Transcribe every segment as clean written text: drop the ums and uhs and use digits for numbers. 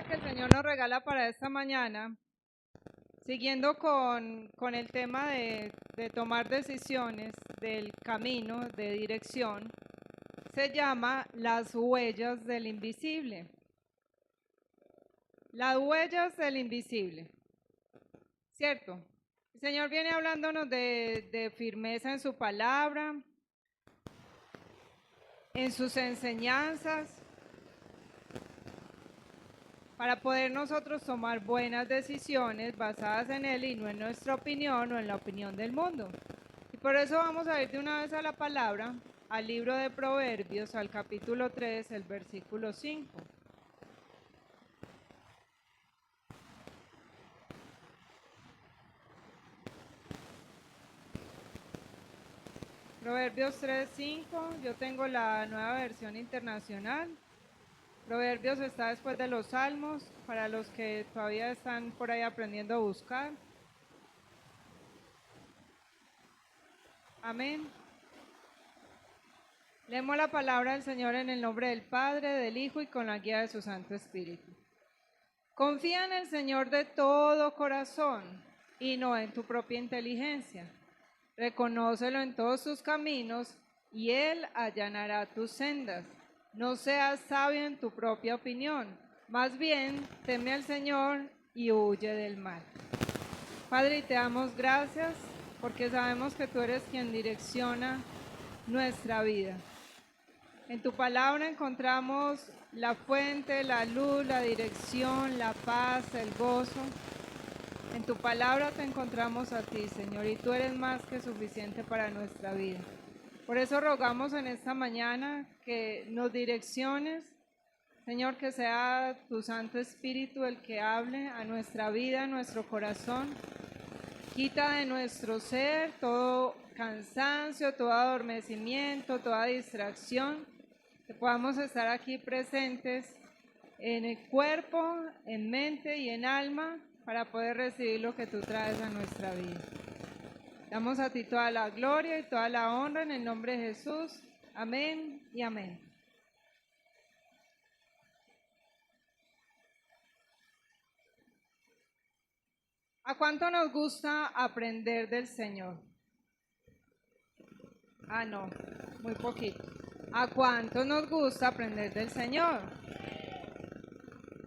palabra que el Señor nos regala para esta mañana, siguiendo con el tema de tomar decisiones, del camino, de dirección, se llama las huellas del invisible. Las huellas del invisible, ¿cierto? El Señor viene hablándonos de firmeza en su palabra, en sus enseñanzas, para poder nosotros tomar buenas decisiones basadas en Él y no en nuestra opinión o en la opinión del mundo. Y por eso vamos a ir de una vez a la palabra, al libro de Proverbios, al capítulo 3, el versículo 5. Proverbios 3, 5, yo tengo la nueva versión internacional. Proverbios está después de los Salmos, para los que todavía están por ahí aprendiendo a buscar. Amén. Leemos la palabra del Señor en el nombre del Padre, del Hijo y con la guía de su Santo Espíritu. Confía en el Señor de todo corazón y no en tu propia inteligencia. Reconócelo en todos tus caminos y Él allanará tus sendas. No seas sabio en tu propia opinión, más bien teme al Señor y huye del mal. Padre, y te damos gracias porque sabemos que tú eres quien direcciona nuestra vida. En tu palabra encontramos la fuente, la luz, la dirección, la paz, el gozo. En tu palabra te encontramos a ti, Señor, y tú eres más que suficiente para nuestra vida. Por eso rogamos en esta mañana que nos direcciones, Señor, que sea tu Santo Espíritu el que hable a nuestra vida, a nuestro corazón. Quita de nuestro ser todo cansancio, todo adormecimiento, toda distracción, que podamos estar aquí presentes en el cuerpo, en mente y en alma para poder recibir lo que tú traes a nuestra vida. Damos a ti toda la gloria y toda la honra en el nombre de Jesús. Amén y amén. ¿A cuánto nos gusta aprender del Señor? No, muy poquito. ¿A cuánto nos gusta aprender del Señor?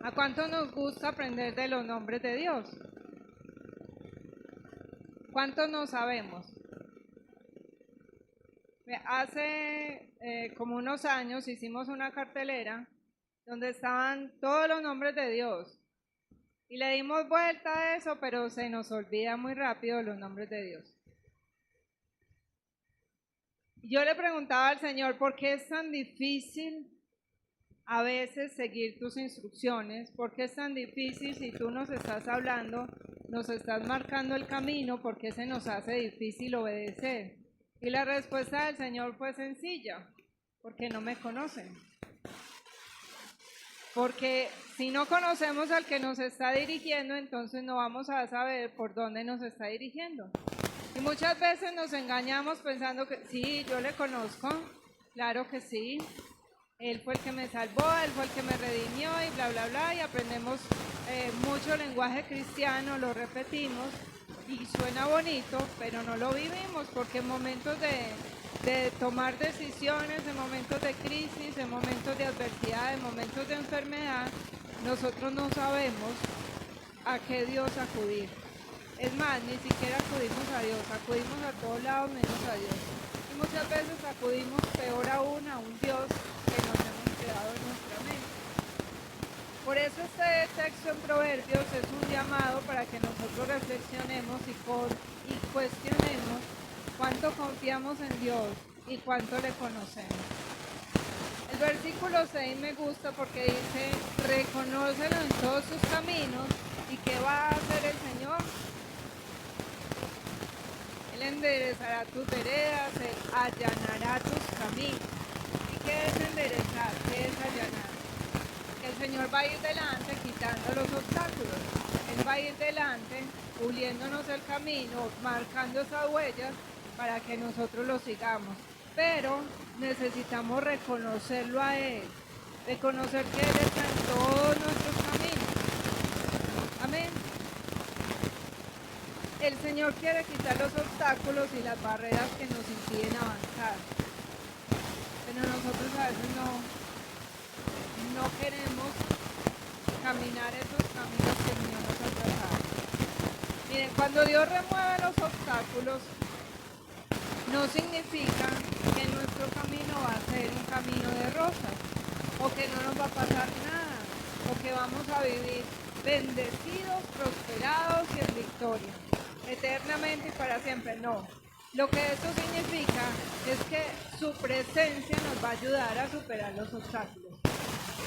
¿A cuánto nos gusta aprender de los nombres de Dios? ¿Cuántos no sabemos? Hace como unos años hicimos una cartelera donde estaban todos los nombres de Dios y le dimos vuelta a eso, pero se nos olvida muy rápido los nombres de Dios. Yo le preguntaba al Señor, ¿por qué es tan difícil a veces seguir tus instrucciones? ¿Por qué es tan difícil si tú nos estás hablando, nos estás marcando el camino? ¿Por qué se nos hace difícil obedecer? Y la respuesta del Señor fue sencilla, porque no me conocen. Porque si no conocemos al que nos está dirigiendo, entonces no vamos a saber por dónde nos está dirigiendo. Y muchas veces nos engañamos pensando que sí, yo le conozco, claro que sí. Él fue el que me salvó, Él fue el que me redimió y bla, bla, bla. Y aprendemos mucho lenguaje cristiano, lo repetimos y suena bonito, pero no lo vivimos porque en momentos de tomar decisiones, en momentos de crisis, en momentos de adversidad, en momentos de enfermedad, nosotros no sabemos a qué Dios acudir. Es más, ni siquiera acudimos a Dios, acudimos a todos lados menos a Dios. Y muchas veces acudimos peor aún a un Dios que nos hemos creado en nuestra mente. Por eso este texto en Proverbios es un llamado para que nosotros reflexionemos y cuestionemos cuánto confiamos en Dios y cuánto le conocemos. El versículo 6 me gusta porque dice, reconócelo en todos sus caminos. ¿Y qué va a hacer el Señor? Él enderezará tus veredas, Él allanará tus caminos. ¿Y qué es enderezar? ¿Qué es allanar? Que el Señor va a ir delante quitando los obstáculos. Él va a ir delante puliéndonos el camino, marcando esas huellas para que nosotros lo sigamos. Pero necesitamos reconocerlo a Él, reconocer que Él está en todos nuestros caminos. el Señor quiere quitar los obstáculos y las barreras que nos impiden avanzar. Pero nosotros a veces no queremos caminar esos caminos que el Señor nos ha trazado. Miren, cuando Dios remueve los obstáculos, no significa que nuestro camino va a ser un camino de rosas, o que no nos va a pasar nada, o que vamos a vivir bendecidos, prosperados y en victoria, eternamente y para siempre. No. Lo que eso significa es que su presencia nos va a ayudar a superar los obstáculos.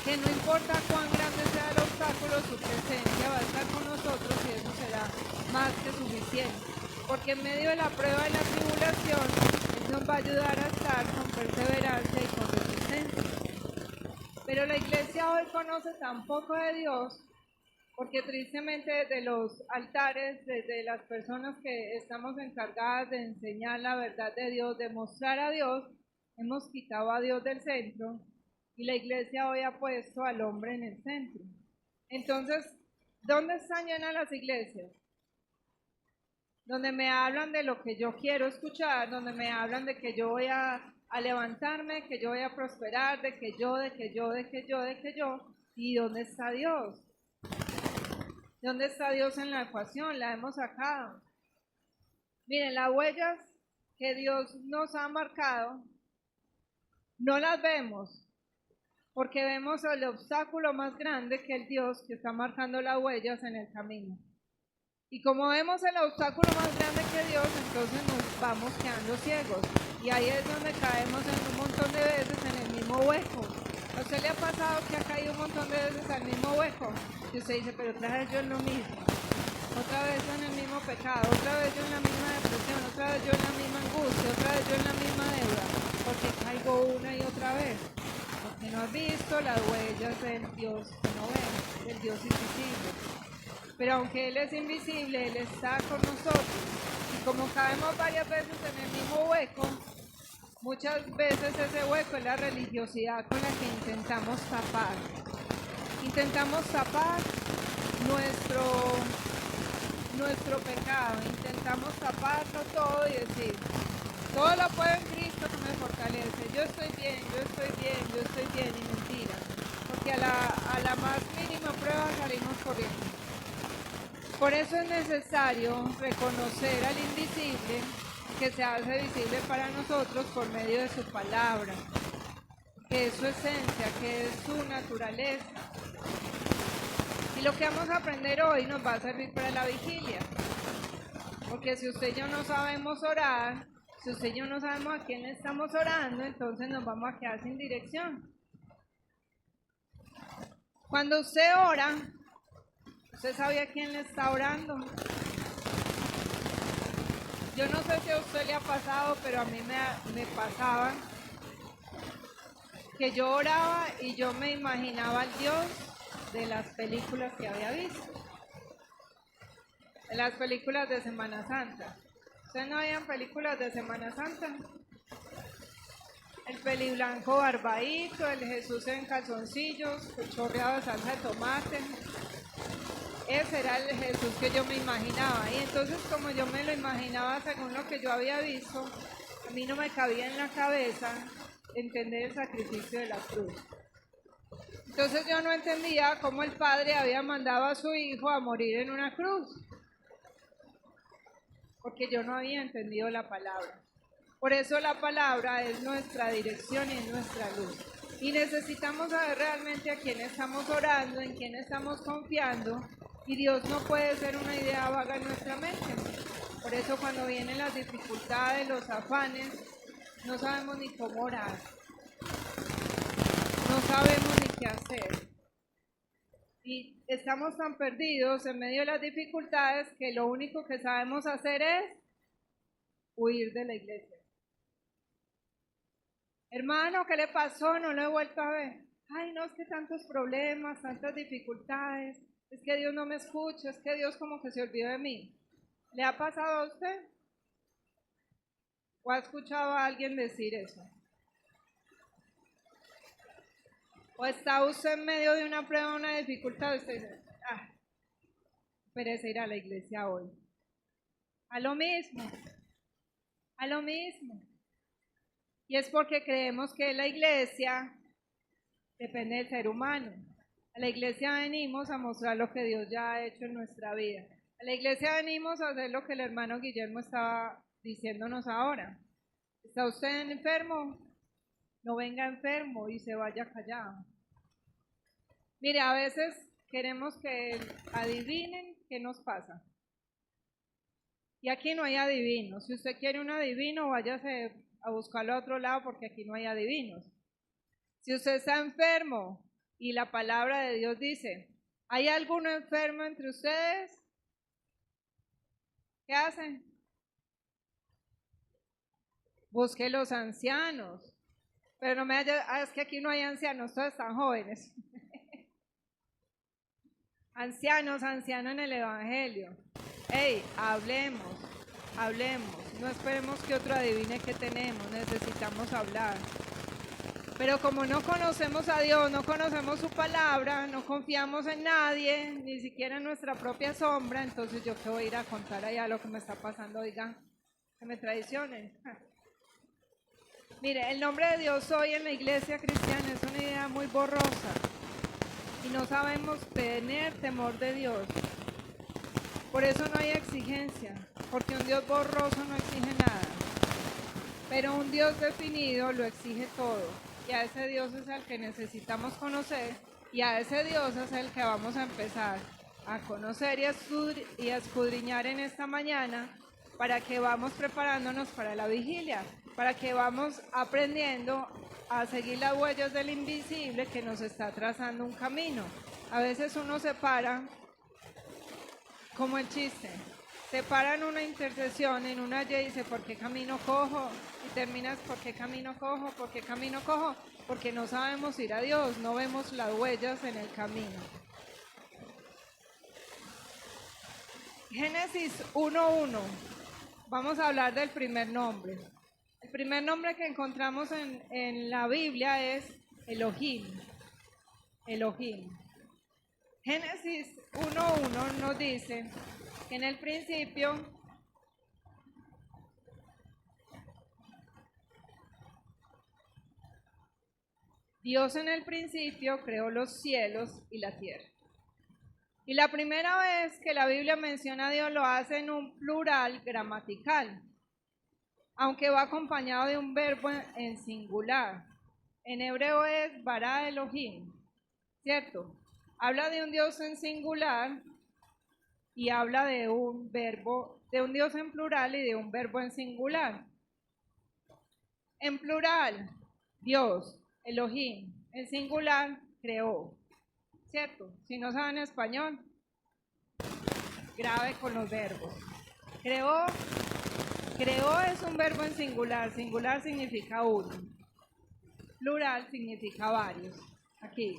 Que no importa cuán grande sea el obstáculo, su presencia va a estar con nosotros y eso será más que suficiente. Porque en medio de la prueba y la tribulación, Él nos va a ayudar a estar con perseverancia y con resistencia. Pero la iglesia hoy conoce tan poco de Dios, porque tristemente desde los altares, desde las personas que estamos encargadas de enseñar la verdad de Dios, de mostrar a Dios, hemos quitado a Dios del centro y la iglesia hoy ha puesto al hombre en el centro. Entonces, ¿dónde están llenas las iglesias? Donde me hablan de lo que yo quiero escuchar, donde me hablan de que yo voy a levantarme, que yo voy a prosperar, de que yo, ¿y dónde está Dios? ¿Dónde está Dios en la ecuación? La hemos sacado. Miren, las huellas que Dios nos ha marcado, no las vemos, porque vemos el obstáculo más grande que el Dios que está marcando las huellas en el camino. Y como vemos el obstáculo más grande que Dios, entonces nos vamos quedando ciegos. Y ahí es donde caemos en un montón de veces en el mismo hueco. ¿A usted le ha pasado que ha caído un montón de veces al mismo hueco? Y usted dice, pero otra vez yo en lo mismo. Otra vez yo en el mismo pecado, otra vez yo en la misma depresión, otra vez yo en la misma angustia, otra vez yo en la misma deuda. Porque caigo una y otra vez. Porque no has visto las huellas del Dios que no vemos, del Dios invisible. Pero aunque Él es invisible, Él está con nosotros. Y como caemos varias veces en el mismo hueco, muchas veces ese hueco es la religiosidad con la que intentamos tapar. Intentamos tapar nuestro pecado, intentamos taparlo todo y decir, todo lo puedo en Cristo que me fortalece, yo estoy bien, y mentira. Porque a la más mínima prueba salimos corriendo. Por eso es necesario reconocer al invisible que se hace visible para nosotros por medio de su palabra, que es su esencia, que es su naturaleza. Y lo que vamos a aprender hoy nos va a servir para la vigilia. Porque si usted y yo no sabemos orar, si usted y yo no sabemos a quién le estamos orando, entonces nos vamos a quedar sin dirección. Cuando usted ora, ¿usted sabe a quién le está orando? Yo no sé si a usted le ha pasado, pero a mí me pasaba que yo oraba y yo me imaginaba al Dios de las películas que había visto. De las películas de Semana Santa. ¿Ustedes no veían películas de Semana Santa? El peliblanco barbadito, el Jesús en calzoncillos, chorreado de salsa de tomate. Ese era el Jesús que yo me imaginaba. Y entonces, como yo me lo imaginaba según lo que yo había visto, a mí no me cabía en la cabeza entender el sacrificio de la cruz. Entonces yo no entendía cómo el Padre había mandado a su Hijo a morir en una cruz, porque yo no había entendido la palabra. Por eso la palabra es nuestra dirección y es nuestra luz. Y necesitamos saber realmente a quién estamos orando, en quién estamos confiando, y Dios no puede ser una idea vaga en nuestra mente. Por eso cuando vienen las dificultades, los afanes, no sabemos ni cómo orar. No sabemos ni qué hacer. Y estamos tan perdidos en medio de las dificultades que lo único que sabemos hacer es huir de la iglesia. Hermano, ¿qué le pasó? No lo he vuelto a ver. Ay, no, es que tantos problemas, tantas dificultades. Es que Dios no me escucha, es que Dios como que se olvidó de mí. ¿Le ha pasado a usted? ¿O ha escuchado a alguien decir eso? ¿O está usted en medio de una prueba, una dificultad? Usted dice, perece ir a la iglesia hoy. A lo mismo, a lo mismo. Y es porque creemos que la iglesia depende del ser humano. A la iglesia venimos a mostrar lo que Dios ya ha hecho en nuestra vida. A la iglesia venimos a hacer lo que el hermano Guillermo estaba diciéndonos ahora. ¿Está usted enfermo? No venga enfermo y se vaya callado. Mire, a veces queremos que adivinen qué nos pasa. Y aquí no hay adivinos. Si usted quiere un adivino, váyase a buscarlo a otro lado porque aquí no hay adivinos. Si usted está enfermo y la palabra de Dios dice, ¿hay alguno enfermo entre ustedes? ¿Qué hacen? Busque los ancianos. Pero no me haya, es que aquí no hay ancianos, todos están jóvenes. Ancianos en el Evangelio. Hey, hablemos. No esperemos que otro adivine qué tenemos, necesitamos hablar. Pero como no conocemos a Dios, no conocemos su palabra, no confiamos en nadie, ni siquiera en nuestra propia sombra, entonces yo qué voy a ir a contar allá lo que me está pasando, oiga, que me traicionen. Mire, el nombre de Dios hoy en la iglesia cristiana es una idea muy borrosa y no sabemos tener temor de Dios. Por eso no hay exigencia, porque un Dios borroso no exige nada, pero un Dios definido lo exige todo. Y a ese Dios es el que necesitamos conocer y a ese Dios es el que vamos a empezar a conocer y a escudriñar en esta mañana para que vamos preparándonos para la vigilia, para que vamos aprendiendo a seguir las huellas del invisible que nos está trazando un camino. A veces uno se para, como el chiste, se para en una intersección, en una Y y dice, ¿por qué camino cojo? Y terminas, ¿por qué camino cojo? ¿Por qué camino cojo? Porque no sabemos ir a Dios, no vemos las huellas en el camino. Génesis 1:1. Vamos a hablar del primer nombre. El primer nombre que encontramos en la Biblia es Elohim. Elohim. Génesis 1:1 nos dice que en el principio Dios en el principio creó los cielos y la tierra. Y la primera vez que la Biblia menciona a Dios lo hace en un plural gramatical, aunque va acompañado de un verbo en singular. En hebreo es bara Elohim, ¿cierto? Habla de un Dios en singular y habla de un verbo, de un Dios en plural y de un verbo en singular. En plural, Dios, Elohim. En singular, creó. ¿Cierto? Si no saben español, grave con los verbos. Creó es un verbo en singular. Singular significa uno. Plural significa varios. Aquí.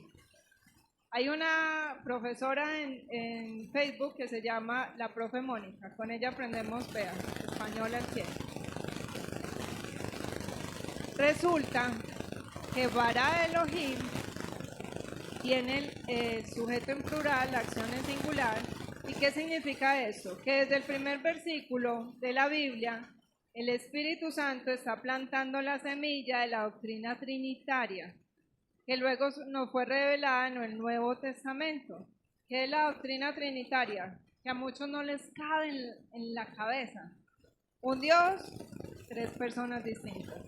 Hay una profesora en Facebook que se llama la profe Mónica. Con ella aprendemos, vean, español al 100. Resulta que bara Elohim tiene el sujeto en plural, la acción en singular. ¿Y qué significa eso? Que desde el primer versículo de la Biblia, el Espíritu Santo está plantando la semilla de la doctrina trinitaria, que luego nos fue revelada en el Nuevo Testamento. ¿Qué es la doctrina trinitaria? Que a muchos no les cabe en la cabeza. Un Dios, tres personas distintas.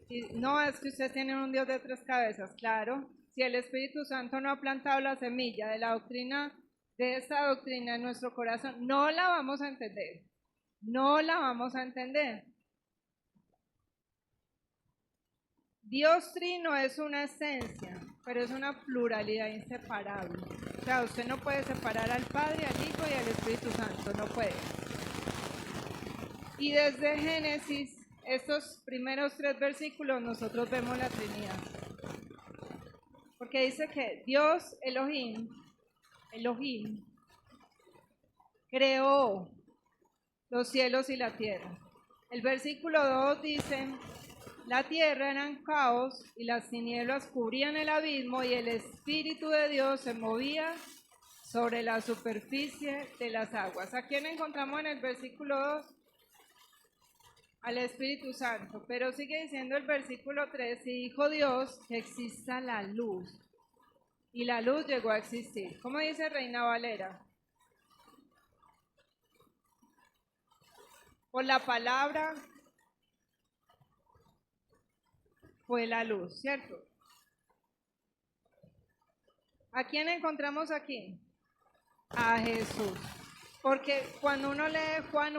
Y no es que ustedes tienen un Dios de tres cabezas, claro. Si el Espíritu Santo no ha plantado la semilla de la doctrina, de esta doctrina en nuestro corazón, no la vamos a entender. No la vamos a entender. Dios trino es una esencia, pero es una pluralidad inseparable. O sea, usted no puede separar al Padre, al Hijo y al Espíritu Santo, no puede. Y desde Génesis, estos primeros 3 versículos, nosotros vemos la Trinidad. Porque dice que Dios, Elohim, creó los cielos y la tierra. El versículo 2 dice, la tierra era en caos y las tinieblas cubrían el abismo y el Espíritu de Dios se movía sobre la superficie de las aguas. ¿A quién encontramos en el versículo 2? Al Espíritu Santo. Pero sigue diciendo el versículo 3, y dijo Dios que exista la luz. Y la luz llegó a existir. ¿Cómo dice Reina Valera? Por la palabra fue la luz, ¿cierto? ¿A quién encontramos aquí? A Jesús. Porque cuando uno lee Juan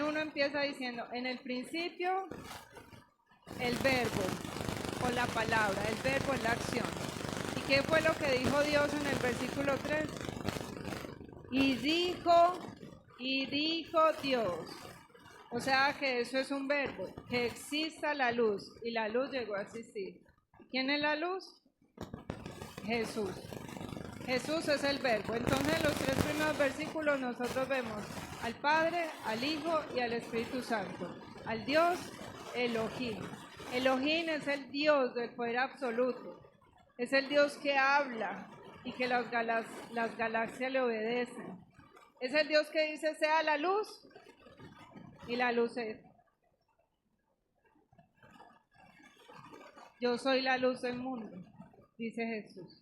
1 empieza diciendo, en el principio el verbo, o la palabra, el verbo es la acción. ¿Y qué fue lo que dijo Dios en el versículo 3? Y dijo Dios. O sea que eso es un verbo, que exista la luz, y la luz llegó a existir. ¿Quién es la luz? Jesús. Jesús es el verbo. Entonces en los 3 primeros versículos nosotros vemos al Padre, al Hijo y al Espíritu Santo. Al Dios Elohim. Elohim es el Dios del poder absoluto. Es el Dios que habla y que las galaxias le obedecen. Es el Dios que dice sea la luz y la luz es. Yo soy la luz del mundo, dice Jesús.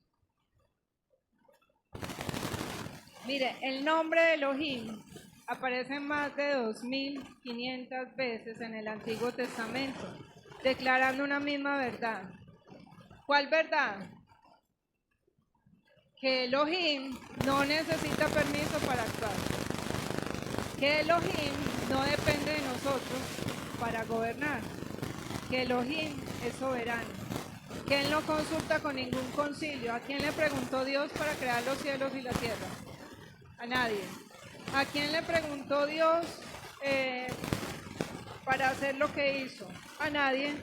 Mire, el nombre de Elohim aparece más de 2500 veces en el Antiguo Testamento, declarando una misma verdad. ¿Cuál verdad? Que Elohim no necesita permiso para actuar. Que Elohim no depende de nosotros para gobernar. Que Elohim es soberano. Que Él no consulta con ningún concilio. ¿A quién le preguntó Dios para crear los cielos y la tierra? A nadie. ¿A quién le preguntó Dios para hacer lo que hizo? A nadie.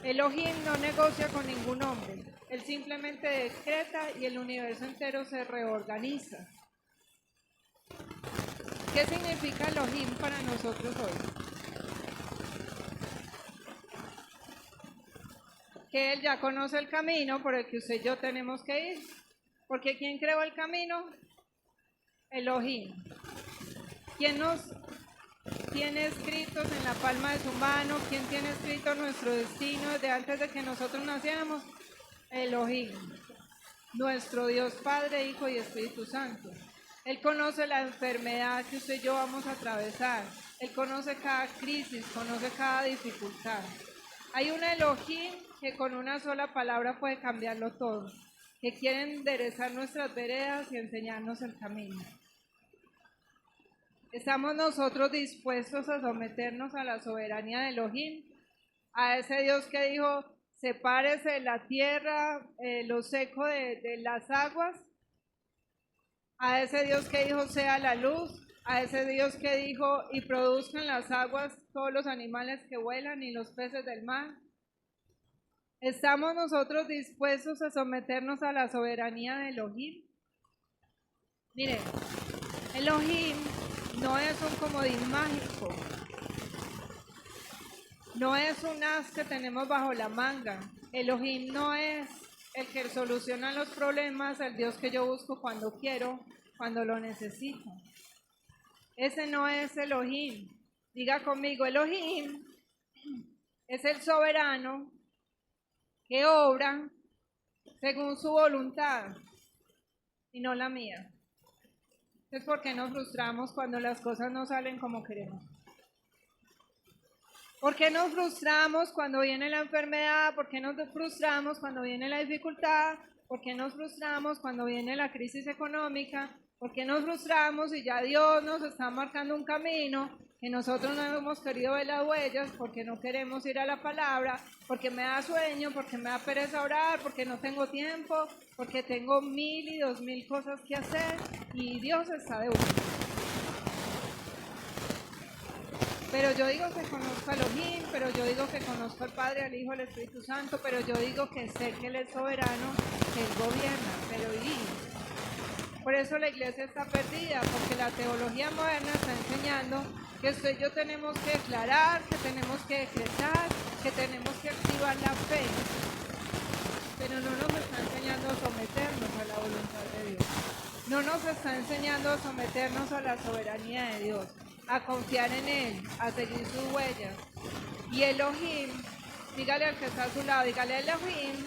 Elohim no negocia con ningún hombre. Él simplemente decreta y el universo entero se reorganiza. ¿Qué significa Elohim para nosotros hoy? Que Él ya conoce el camino por el que usted y yo tenemos que ir. Porque ¿quién creó el camino? Elohim. ¿Quién nos tiene escritos en la palma de su mano? ¿Quién tiene escrito nuestro destino desde antes de que nosotros naciéramos? Elohim. Nuestro Dios Padre, Hijo y Espíritu Santo. Él conoce la enfermedad que usted y yo vamos a atravesar. Él conoce cada crisis, conoce cada dificultad. Hay un Elohim que con una sola palabra puede cambiarlo todo, que quiere enderezar nuestras veredas y enseñarnos el camino. ¿Estamos nosotros dispuestos a someternos a la soberanía de Elohim? A ese Dios que dijo, sepárese la tierra, lo seco de las aguas. A ese Dios que dijo, sea la luz. A ese Dios que dijo, y produzcan las aguas todos los animales que vuelan y los peces del mar. ¿Estamos nosotros dispuestos a someternos a la soberanía de Elohim? Mire, Elohim no es un comodín mágico, no es un as que tenemos bajo la manga. Elohim no es el que soluciona los problemas, el Dios que yo busco cuando quiero, cuando lo necesito. Ese no es Elohim. Diga conmigo, Elohim es el soberano que obra según su voluntad y no la mía. Entonces, ¿por qué nos frustramos cuando las cosas no salen como queremos? ¿Por qué nos frustramos cuando viene la enfermedad? ¿Por qué nos frustramos cuando viene la dificultad? ¿Por qué nos frustramos cuando viene la crisis económica? ¿Por qué nos frustramos y ya Dios nos está marcando un camino que nosotros no hemos querido ver las huellas, porque no queremos ir a la palabra, porque me da sueño, porque me da pereza orar, porque no tengo tiempo, porque tengo 1000 y 2000 cosas que hacer y Dios está de último? Pero yo digo que conozco a Elohim, pero yo digo que conozco al Padre, al Hijo, al Espíritu Santo, pero yo digo que sé que Él es soberano, que Él gobierna, pero por eso la iglesia está perdida, porque la teología moderna está enseñando que usted y yo tenemos que declarar, que tenemos que decretar, que tenemos que activar la fe, pero no nos está enseñando a someternos a la voluntad de Dios. No nos está enseñando a someternos a la soberanía de Dios, a confiar en Él, a seguir sus huellas. Y Elohim, dígale al que está a su lado, dígale Elohim,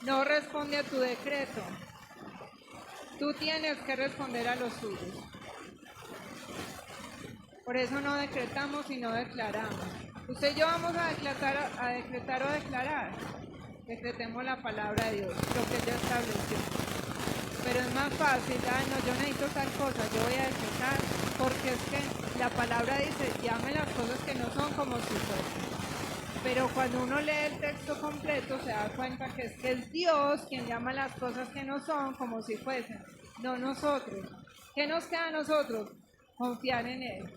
no responde a tu decreto. Tú tienes que responder a los suyos. Por eso no decretamos, sino declaramos. Usted y yo vamos a decretar o declarar. Decretemos la palabra de Dios, lo que ya estableció. Pero es más fácil, no, yo necesito tal cosa, yo voy a decretar, porque es que la palabra dice, llame las cosas que no son como si fuesen. Pero cuando uno lee el texto completo se da cuenta que es Dios quien llama las cosas que no son como si fuesen, no nosotros. ¿Qué nos queda a nosotros? Confiar en Él,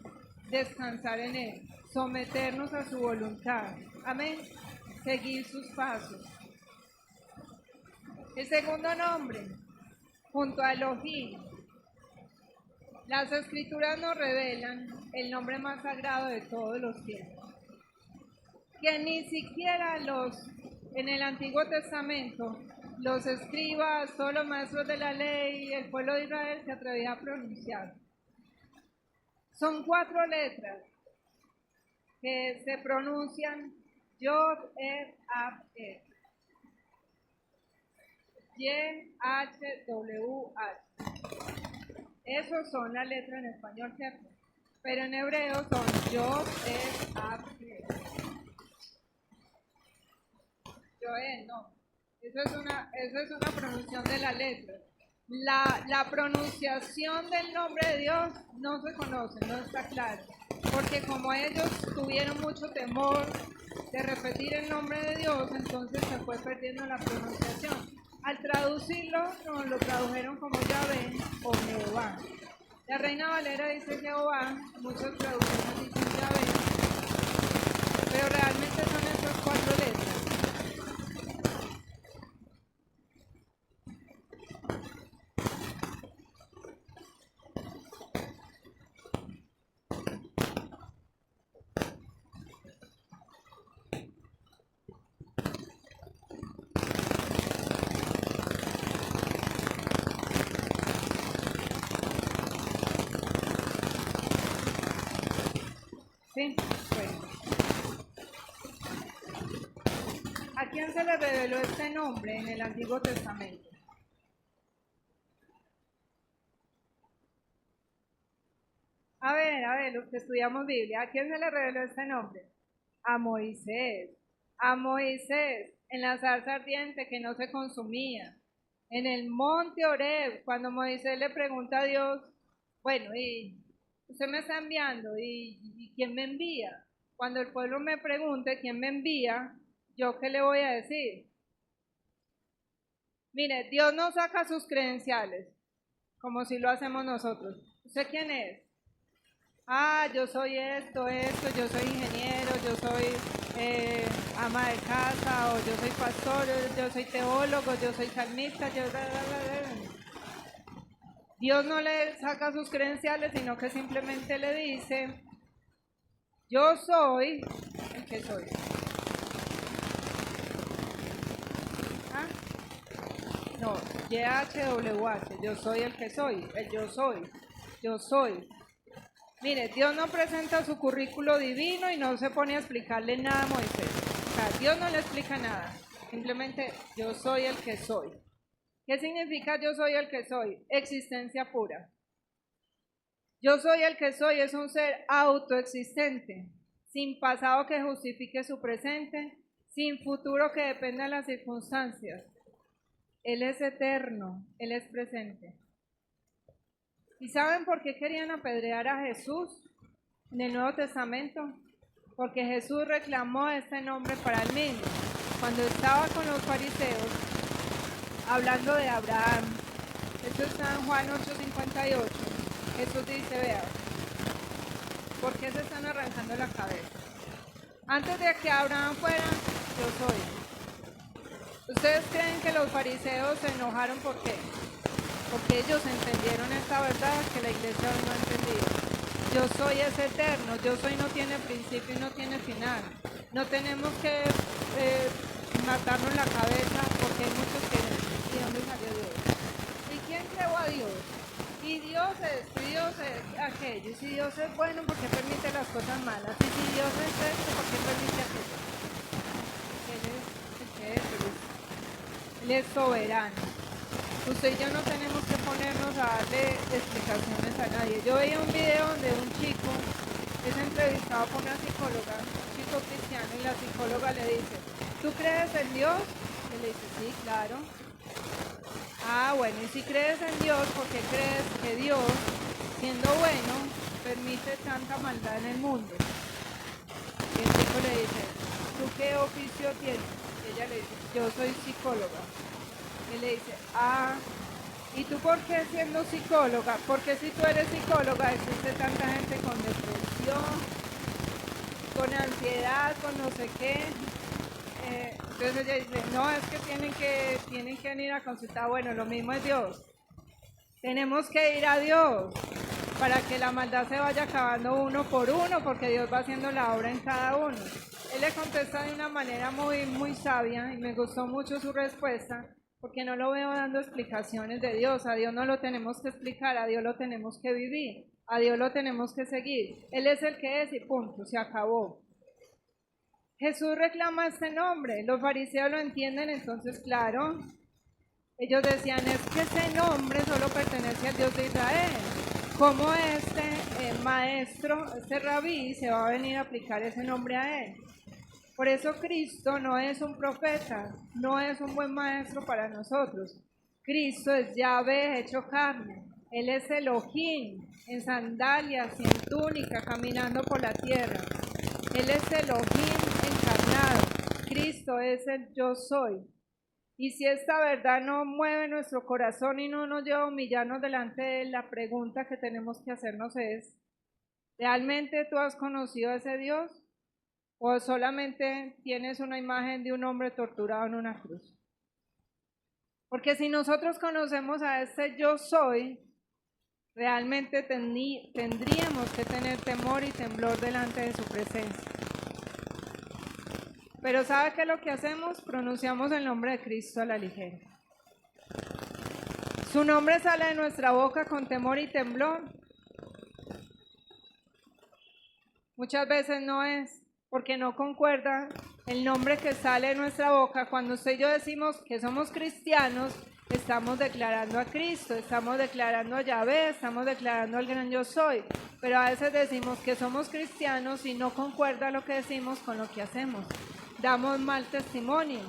descansar en Él, someternos a su voluntad. Amén. Seguir sus pasos. El segundo nombre, junto a Elohim. Las Escrituras nos revelan el nombre más sagrado de todos los tiempos, que ni siquiera en el Antiguo Testamento, los escribas, todos los maestros de la ley, el pueblo de Israel se atrevía a pronunciar. Son 4 letras que se pronuncian Yod, Af, E. Y, H, W, H. Esos son las letras en español, ¿cierto? Pero en hebreo son Yod, Af, E. No. Eso es una pronunciación de la letra. La pronunciación del nombre de Dios no se conoce, no está claro. Porque como ellos tuvieron mucho temor de repetir el nombre de Dios, entonces se fue perdiendo la pronunciación. Al traducirlo, nos lo tradujeron como Yahvé o Jehová. La Reina Valera dice Jehová, muchas traducciones dicen Yahvé, pero realmente son esas 4 letras. Sí, bueno. ¿A quién se le reveló este nombre en el Antiguo Testamento? A ver, los que estudiamos Biblia, ¿a quién se le reveló este nombre? A Moisés. A Moisés, en la zarza ardiente que no se consumía. En el monte Horeb, cuando Moisés le pregunta a Dios, bueno, y usted me está enviando, ¿y quién me envía? Cuando el pueblo me pregunte quién me envía, ¿yo qué le voy a decir? Mire, Dios no saca sus credenciales, como si lo hacemos nosotros. ¿Usted quién es? Yo soy esto, yo soy ingeniero, yo soy ama de casa, o yo soy pastor, yo soy teólogo, yo soy salmista, Dios no le saca sus credenciales, sino que simplemente le dice, yo soy el que soy. No, YHWH, yo soy el que soy, el yo soy. Mire, Dios no presenta su currículo divino y no se pone a explicarle nada a Moisés. O sea, Dios no le explica nada, simplemente yo soy el que soy. ¿Qué significa yo soy el que soy? Existencia pura. Yo soy el que soy es un ser autoexistente, sin pasado que justifique su presente, sin futuro que dependa de las circunstancias. Él es eterno, Él es presente. ¿Y saben por qué querían apedrear a Jesús en el Nuevo Testamento? Porque Jesús reclamó este nombre para él mismo. Cuando estaba con los fariseos, hablando de Abraham, esto está en Juan 8:58, Jesús dice, vea, ¿por qué se están arrancando la cabeza? Antes de que Abraham fuera, yo soy. ¿Ustedes creen que los fariseos se enojaron por qué? Porque ellos entendieron esta verdad que la iglesia hoy no ha entendido. Yo soy es eterno, yo soy no tiene principio y no tiene final. No tenemos que matarnos la cabeza porque hay muchos que ¿y dónde salió Dios? esto, y Dios es aquello, y si Dios es bueno, ¿por qué permite las cosas malas? Y si Dios es esto, ¿por qué permite aquello? Él es soberano. Usted y yo no tenemos que ponernos a darle explicaciones a nadie. Yo veía un video donde un chico es entrevistado por una psicóloga, un chico cristiano, y la psicóloga le dice, ¿tú crees en Dios? Y le dice, sí, claro. Ah, bueno, y si crees en Dios, ¿por qué crees que Dios, siendo bueno, permite tanta maldad en el mundo? Y el chico le dice, ¿tú qué oficio tienes? Y ella le dice, yo soy psicóloga. Y le dice, ah, ¿y tú por qué siendo psicóloga? Porque si tú eres psicóloga existe tanta gente con depresión, con ansiedad, con no sé qué. Entonces ella dice, no, es que tienen que venir a consultar. Bueno, lo mismo es Dios. Tenemos que ir a Dios para que la maldad se vaya acabando uno por uno, porque Dios va haciendo la obra en cada uno. Él le contesta de una manera muy, muy sabia y me gustó mucho su respuesta, porque no lo veo dando explicaciones de Dios. A Dios no lo tenemos que explicar, a Dios lo tenemos que vivir, a Dios lo tenemos que seguir. Él es el que es y punto, se acabó. Jesús reclama este nombre, los fariseos lo entienden, entonces claro, ellos decían, es que ese nombre solo pertenece al Dios de Israel. ¿Cómo este maestro, este rabí, se va a venir a aplicar ese nombre a él? Por eso Cristo no es un profeta, no es un buen maestro para nosotros. Cristo es Yahvé hecho carne. Él es Elohim, en sandalias y en túnica, caminando por la tierra. Él es Elohim encarnado. Cristo es el yo soy. Y si esta verdad no mueve nuestro corazón y no nos lleva a humillarnos delante de él, la pregunta que tenemos que hacernos es, ¿realmente tú has conocido a ese Dios? ¿O solamente tienes una imagen de un hombre torturado en una cruz? Porque si nosotros conocemos a este yo soy, realmente tendríamos que tener temor y temblor delante de su presencia. Pero ¿sabe qué es lo que hacemos? Pronunciamos el nombre de Cristo a la ligera. Su nombre sale de nuestra boca con temor y temblor. Muchas veces no es, porque no concuerda el nombre que sale de nuestra boca. Cuando usted y yo decimos que somos cristianos, estamos declarando a Cristo, estamos declarando a Yahvé, estamos declarando al gran yo soy. Pero a veces decimos que somos cristianos y no concuerda lo que decimos con lo que hacemos. Damos mal testimonio,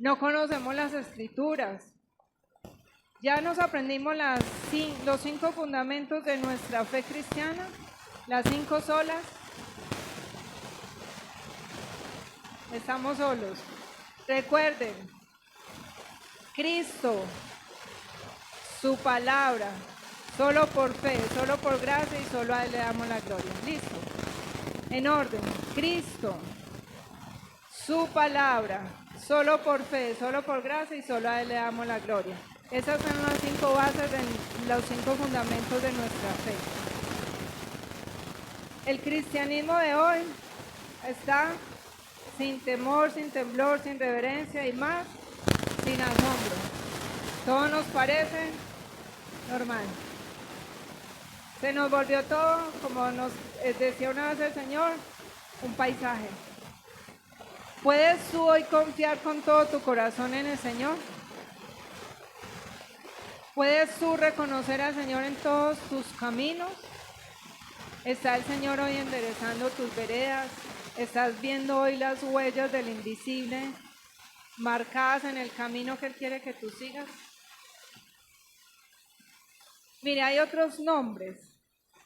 no conocemos las escrituras. Ya nos aprendimos los 5 fundamentos de nuestra fe cristiana, las 5 solas. Estamos solos. Recuerden, Cristo, su palabra, solo por fe, solo por gracia y solo a él le damos la gloria. Listo. En orden, Cristo, su palabra, solo por fe, solo por gracia y solo a él le damos la gloria. Esas son las 5 bases de los 5 fundamentos de nuestra fe. El cristianismo de hoy está sin temor, sin temblor, sin reverencia y más, sin asombro. Todo nos parece normal. Se nos volvió todo, como nos decía una vez el Señor, un paisaje. ¿Puedes tú hoy confiar con todo tu corazón en el Señor? ¿Puedes tú reconocer al Señor en todos tus caminos? ¿Está el Señor hoy enderezando tus veredas? ¿Estás viendo hoy las huellas del invisible marcadas en el camino que Él quiere que tú sigas? Mire, hay otros nombres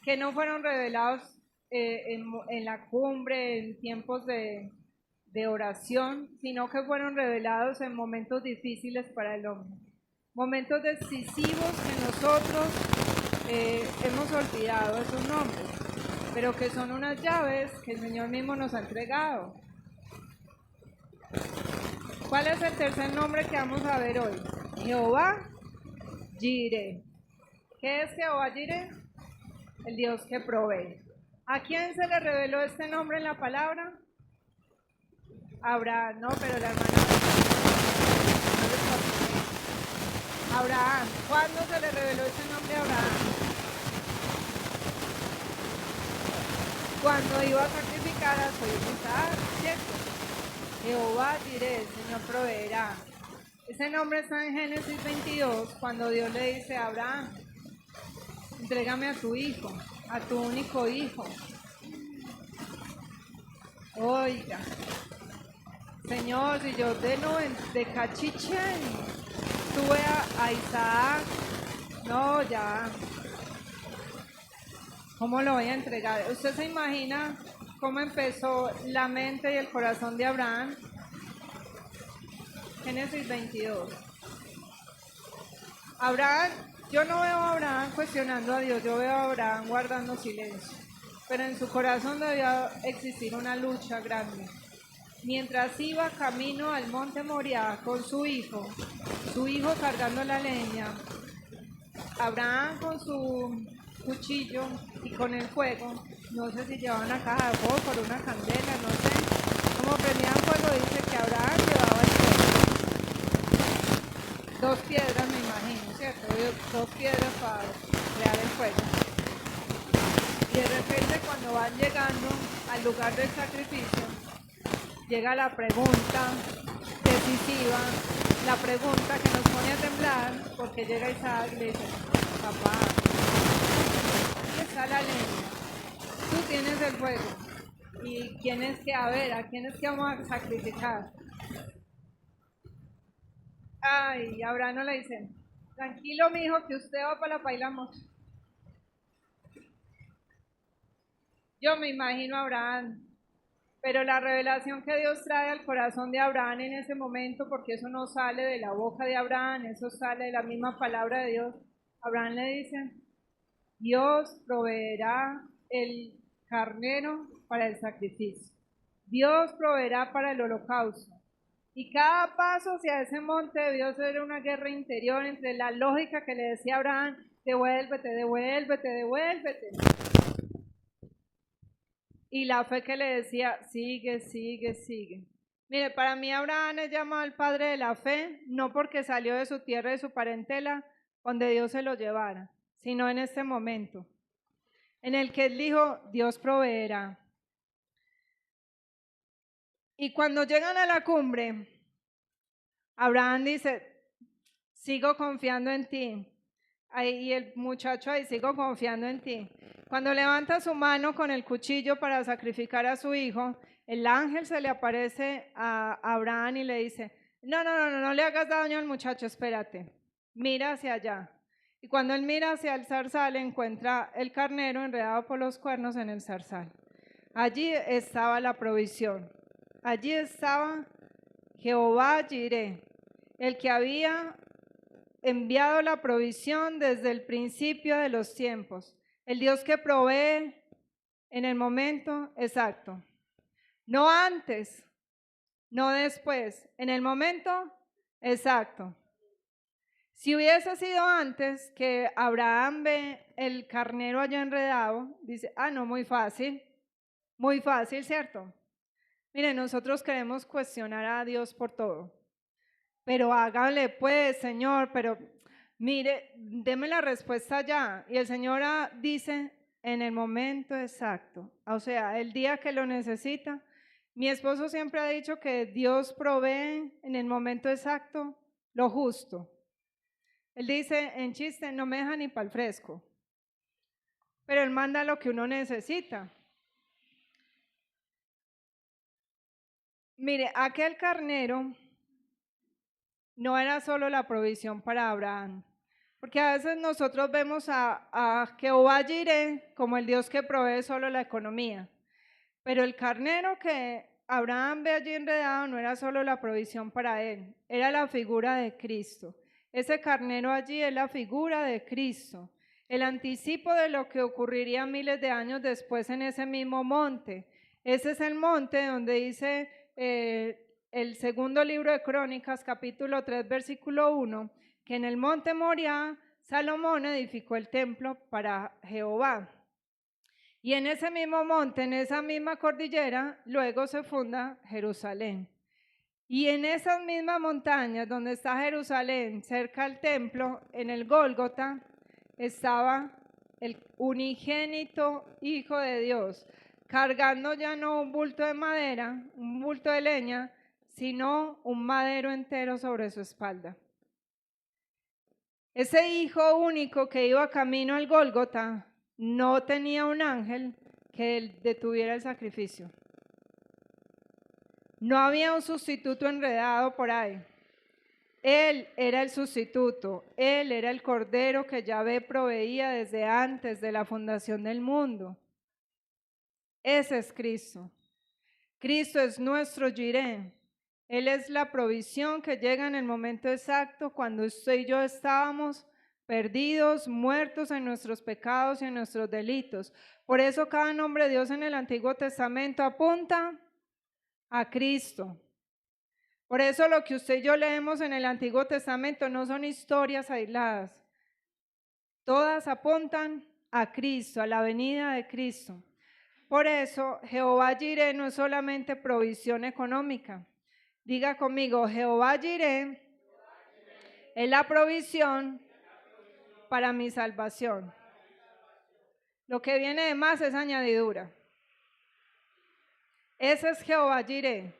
que no fueron revelados en la cumbre, en tiempos de oración, sino que fueron revelados en momentos difíciles para el hombre. Momentos decisivos que nosotros hemos olvidado esos nombres, pero que son unas llaves que el Señor mismo nos ha entregado. ¿Cuál es el tercer nombre que vamos a ver hoy? Jehová Jireh. ¿Qué es Jehová Jireh? El Dios que provee. ¿A quién se le reveló este nombre en la palabra? Abraham, no, pero la hermana. Abraham. ¿Cuándo se le reveló ese nombre a Abraham? cuando iba a sacrificar a su hijo Isaac, ¿cierto? Jehová diré, el Señor proveerá. Ese nombre está en Génesis 22, cuando Dios le dice a Abraham, entrégame a tu hijo, a tu único hijo. Oiga, Señor, si yo de Cachichén tuve a Isaac, no, ya, ¿cómo lo voy a entregar? ¿Usted se imagina cómo empezó la mente y el corazón de Abraham? Génesis 22. Abraham, yo no veo a Abraham cuestionando a Dios, yo veo a Abraham guardando silencio, pero en su corazón debía existir una lucha grande. Mientras iba camino al monte Moriah con su hijo cargando la leña, Abraham con su cuchillo y con el fuego, no sé si llevaba una caja de fósforo, una candela, no sé, como prendían fuego, dice que Abraham llevaba el fuego. 2 piedras me imagino, ¿cierto? 2 piedras para crear el fuego. Y de repente cuando van llegando al lugar del sacrificio, llega la pregunta decisiva, la pregunta que nos pone a temblar, porque llega Isaac y le dice, papá, ¿dónde está la leña? Tú tienes el fuego. ¿Y quién es que, a quién es que vamos a sacrificar? Ay, Abraham no le dice, tranquilo mijo, que usted va para la pailamos. Yo me imagino a Abraham, pero la revelación que Dios trae al corazón de Abraham en ese momento, porque eso no sale de la boca de Abraham, eso sale de la misma palabra de Dios. Abraham le dice, Dios proveerá el carnero para el sacrificio. Dios proveerá para el holocausto. Y cada paso hacia ese monte debió ser una guerra interior entre la lógica que le decía a Abraham, devuélvete, devuélvete, devuélvete. Y la fe que le decía, sigue, sigue, sigue. Mire, para mí Abraham es llamado el padre de la fe, no porque salió de su tierra y de su parentela, donde Dios se lo llevara, sino en este momento, en el que él dijo, Dios proveerá. Y cuando llegan a la cumbre, Abraham dice, sigo confiando en ti. Y el muchacho ahí, sigo confiando en ti. Cuando levanta su mano con el cuchillo para sacrificar a su hijo, el ángel se le aparece a Abraham y le dice, no le hagas daño al muchacho, espérate, mira hacia allá. Y cuando él mira hacia el zarzal, encuentra el carnero enredado por los cuernos en el zarzal. Allí estaba la provisión, allí estaba Jehová Jireh, el que había enviado la provisión desde el principio de los tiempos, el Dios que provee en el momento exacto, no antes, no después, en el momento exacto. Si hubiese sido antes que Abraham ve el carnero allá enredado, dice, no, muy fácil, ¿cierto? Mire, nosotros queremos cuestionar a Dios por todo, pero hágale pues, Señor, pero mire, deme la respuesta ya. Y el Señor dice, en el momento exacto, o sea, el día que lo necesita. Mi esposo siempre ha dicho que Dios provee en el momento exacto lo justo. Él dice en chiste, no me deja ni para el fresco, pero Él manda lo que uno necesita. Mire, aquel carnero no era solo la provisión para Abraham, porque a veces nosotros vemos a Jehová Jireh como el Dios que provee solo la economía, pero el carnero que Abraham ve allí enredado no era solo la provisión para él, era la figura de Cristo. Ese carnero allí es la figura de Cristo, el anticipo de lo que ocurriría miles de años después en ese mismo monte. Ese es el monte donde dice el segundo libro de Crónicas, capítulo 3, versículo 1, que en el monte Moriah Salomón edificó el templo para Jehová. Y en ese mismo monte, en esa misma cordillera, luego se funda Jerusalén. Y en esas mismas montañas donde está Jerusalén, cerca al templo, en el Gólgota, estaba el unigénito Hijo de Dios. cargando ya no un bulto de madera, un bulto de leña, sino un madero entero sobre su espalda. Ese hijo único que iba camino al Gólgota no tenía un ángel que detuviera el sacrificio. No había un sustituto enredado por ahí. Él era el sustituto, Él era el cordero que Yahvé proveía desde antes de la fundación del mundo. Ese es Cristo. Cristo es nuestro Jireh. Él es la provisión que llega en el momento exacto cuando usted y yo estábamos perdidos, muertos en nuestros pecados y en nuestros delitos. Por eso cada nombre de Dios en el Antiguo Testamento apunta a Cristo. Por eso lo que usted y yo leemos en el Antiguo Testamento no son historias aisladas. Todas apuntan a Cristo, a la venida de Cristo. Por eso Jehová Jireh no es solamente provisión económica. Diga conmigo, Jehová Jireh es la provisión para mi salvación. Lo que viene de más es añadidura. Ese es Jehová Jireh,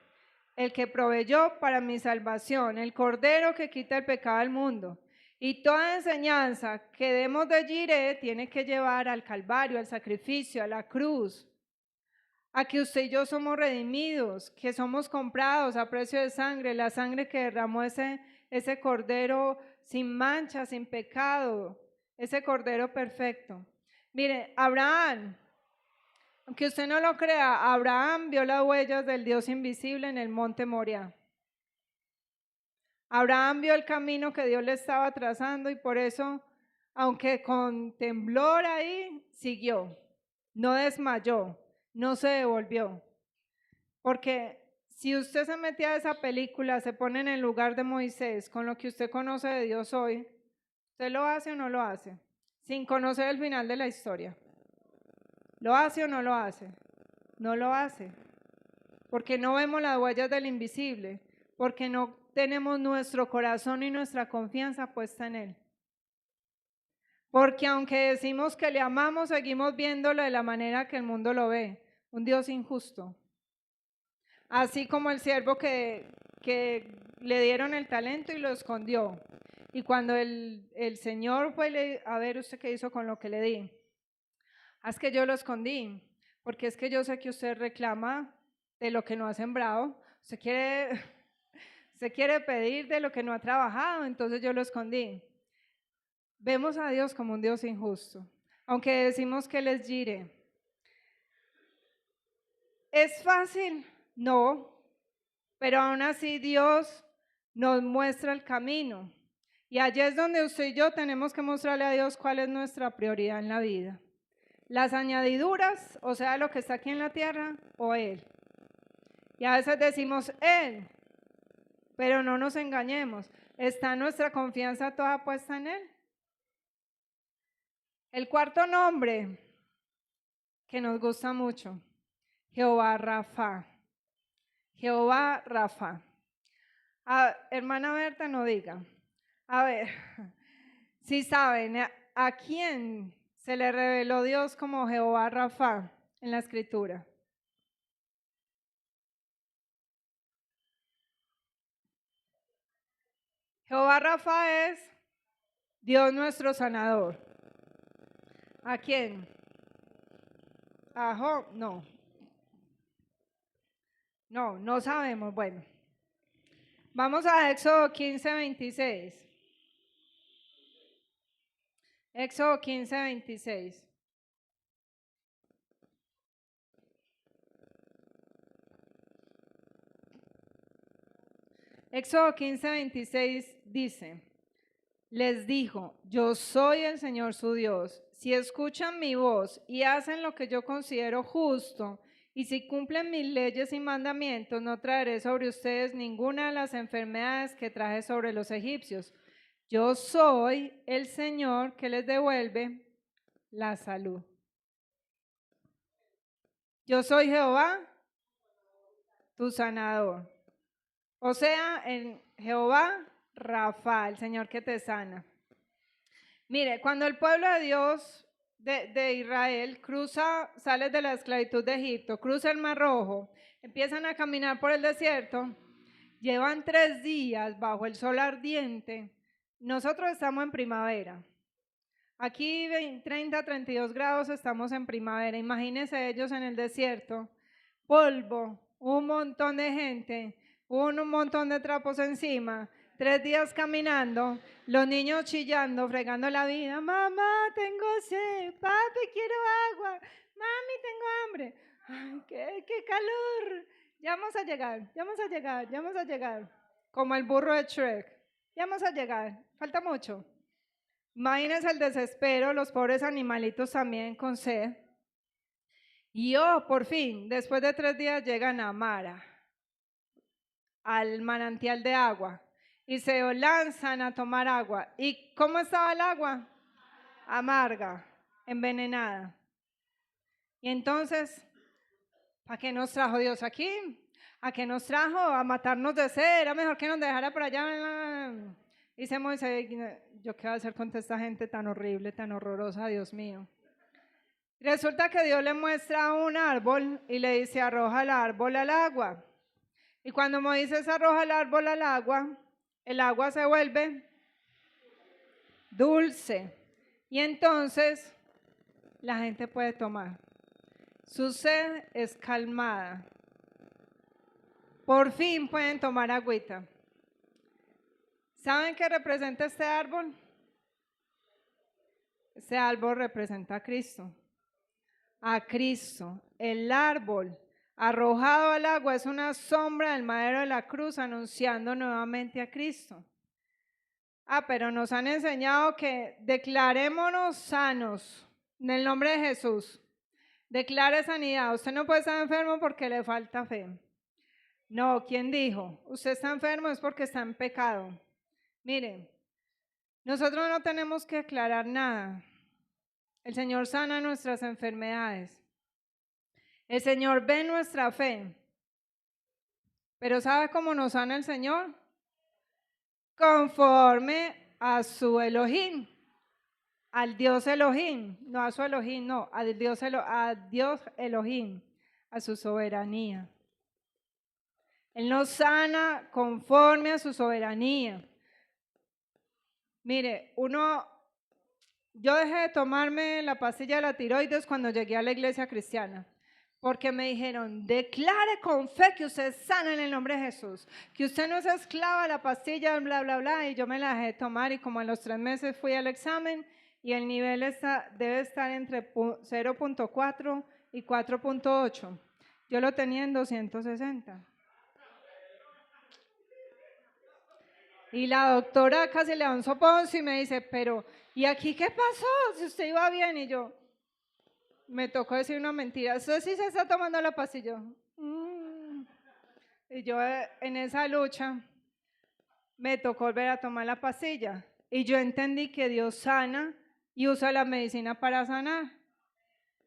el que proveyó para mi salvación, el Cordero que quita el pecado del mundo. Y toda enseñanza que demos de Jireh tiene que llevar al Calvario, al sacrificio, a la cruz, a que usted y yo somos redimidos, que somos comprados a precio de sangre, la sangre que derramó ese Cordero sin mancha, sin pecado, ese Cordero perfecto. Mire, Abraham, aunque usted no lo crea, Abraham vio las huellas del Dios invisible en el monte Moriah. Abraham vio el camino que Dios le estaba trazando y por eso, aunque con temblor ahí, siguió, no desmayó, no se devolvió. Porque si usted se metía a esa película, se pone en el lugar de Moisés, con lo que usted conoce de Dios hoy, ¿usted lo hace o no lo hace? Sin conocer el final de la historia. ¿Lo hace o no lo hace? No lo hace. Porque no vemos las huellas del invisible, porque no tenemos nuestro corazón y nuestra confianza puesta en Él. Porque aunque decimos que le amamos, seguimos viéndolo de la manera que el mundo lo ve, un Dios injusto. Así como el siervo que le dieron el talento y lo escondió. Y cuando el Señor fue a ver usted qué hizo con lo que le di. Es que yo lo escondí, porque es que yo sé que usted reclama de lo que no ha sembrado. Usted quiere pedir de lo que no ha trabajado, entonces yo lo escondí. Vemos a Dios como un Dios injusto, aunque decimos que Él es Jireh. ¿Es fácil? No, pero aún así Dios nos muestra el camino. Y allí es donde usted y yo tenemos que mostrarle a Dios cuál es nuestra prioridad en la vida. Las añadiduras, o sea, lo que está aquí en la tierra, o Él. Y a veces decimos Él, pero no nos engañemos. ¿Está nuestra confianza toda puesta en Él? El cuarto nombre que nos gusta mucho, Jehová Rafa. Jehová Rafa. Hermana Berta, no diga. A ver, si saben, ¿a quién se le reveló Dios como Jehová Rafa en la Escritura? Jehová Rafa es Dios nuestro sanador. ¿A quién? ¿A Job? No. No sabemos. Bueno. Vamos a Éxodo 15, 26. Éxodo 15, 26. Éxodo 15, 26 dice, les dijo, yo soy el Señor su Dios. Si escuchan mi voz y hacen lo que yo considero justo, y si cumplen mis leyes y mandamientos, no traeré sobre ustedes ninguna de las enfermedades que traje sobre los egipcios. Yo soy el Señor que les devuelve la salud. Yo soy Jehová, tu sanador. O sea, en Jehová, Rafa, el Señor que te sana. Mire, cuando el pueblo de Dios de Israel, sale de la esclavitud de Egipto, cruza el Mar Rojo, empiezan a caminar por el desierto, llevan 3 días bajo el sol ardiente. Nosotros estamos en primavera. Aquí 30, 32 grados, estamos en primavera. Imagínense ellos en el desierto, polvo, un montón de gente, un montón de trapos encima, 3 días caminando, los niños chillando, fregando la vida. Mamá, tengo sed, papi, quiero agua, mami, tengo hambre. Ay, qué calor. Ya vamos a llegar, ya vamos a llegar, ya vamos a llegar. Como el burro de Shrek. Ya vamos a llegar, falta mucho. Imagínense el desespero, los pobres animalitos también con sed. Y por fin, después de 3 días llegan a Mara, al manantial de agua, y se lanzan a tomar agua. ¿Y cómo estaba el agua? Amarga, envenenada. Y entonces, ¿para qué nos trajo Dios aquí? ¿A qué nos trajo? A matarnos de sed. Era mejor que nos dejara por allá. Dice Moisés, ¿yo qué voy a hacer con esta gente tan horrible, tan horrorosa, Dios mío? Resulta que Dios le muestra un árbol y le dice, arroja el árbol al agua. Y cuando Moisés arroja el árbol al agua, el agua se vuelve dulce. Y entonces la gente puede tomar. Su sed es calmada. Por fin pueden tomar agüita. ¿Saben qué representa este árbol? Este árbol representa a Cristo. A Cristo. El árbol arrojado al agua es una sombra del madero de la cruz anunciando nuevamente a Cristo. Pero nos han enseñado que declarémonos sanos en el nombre de Jesús. Declare sanidad. Usted no puede estar enfermo porque le falta fe. No, ¿quién dijo? Usted está enfermo es porque está en pecado. Mire, nosotros no tenemos que aclarar nada. El Señor sana nuestras enfermedades. El Señor ve nuestra fe. Pero ¿sabe cómo nos sana el Señor? Conforme a su Elohim, al Dios Elohim, no a su Elohim, no, a Dios Elohim, a su soberanía. Él nos sana conforme a su soberanía. Mire, yo dejé de tomarme la pastilla de la tiroides cuando llegué a la iglesia cristiana, porque me dijeron, declare con fe que usted es sana en el nombre de Jesús, que usted no es esclava de la pastilla, bla, bla, bla, y yo me la dejé de tomar y como a los 3 meses fui al examen y el nivel debe estar entre 0.4 y 4.8. Yo lo tenía en 260. Y la doctora casi le da un soponcio y me dice, pero, ¿y aquí qué pasó? Si usted iba bien. Y yo, me tocó decir una mentira. ¿Usted sí se está tomando la pastilla? Y yo en esa lucha me tocó volver a tomar la pastilla. Y yo entendí que Dios sana y usa la medicina para sanar.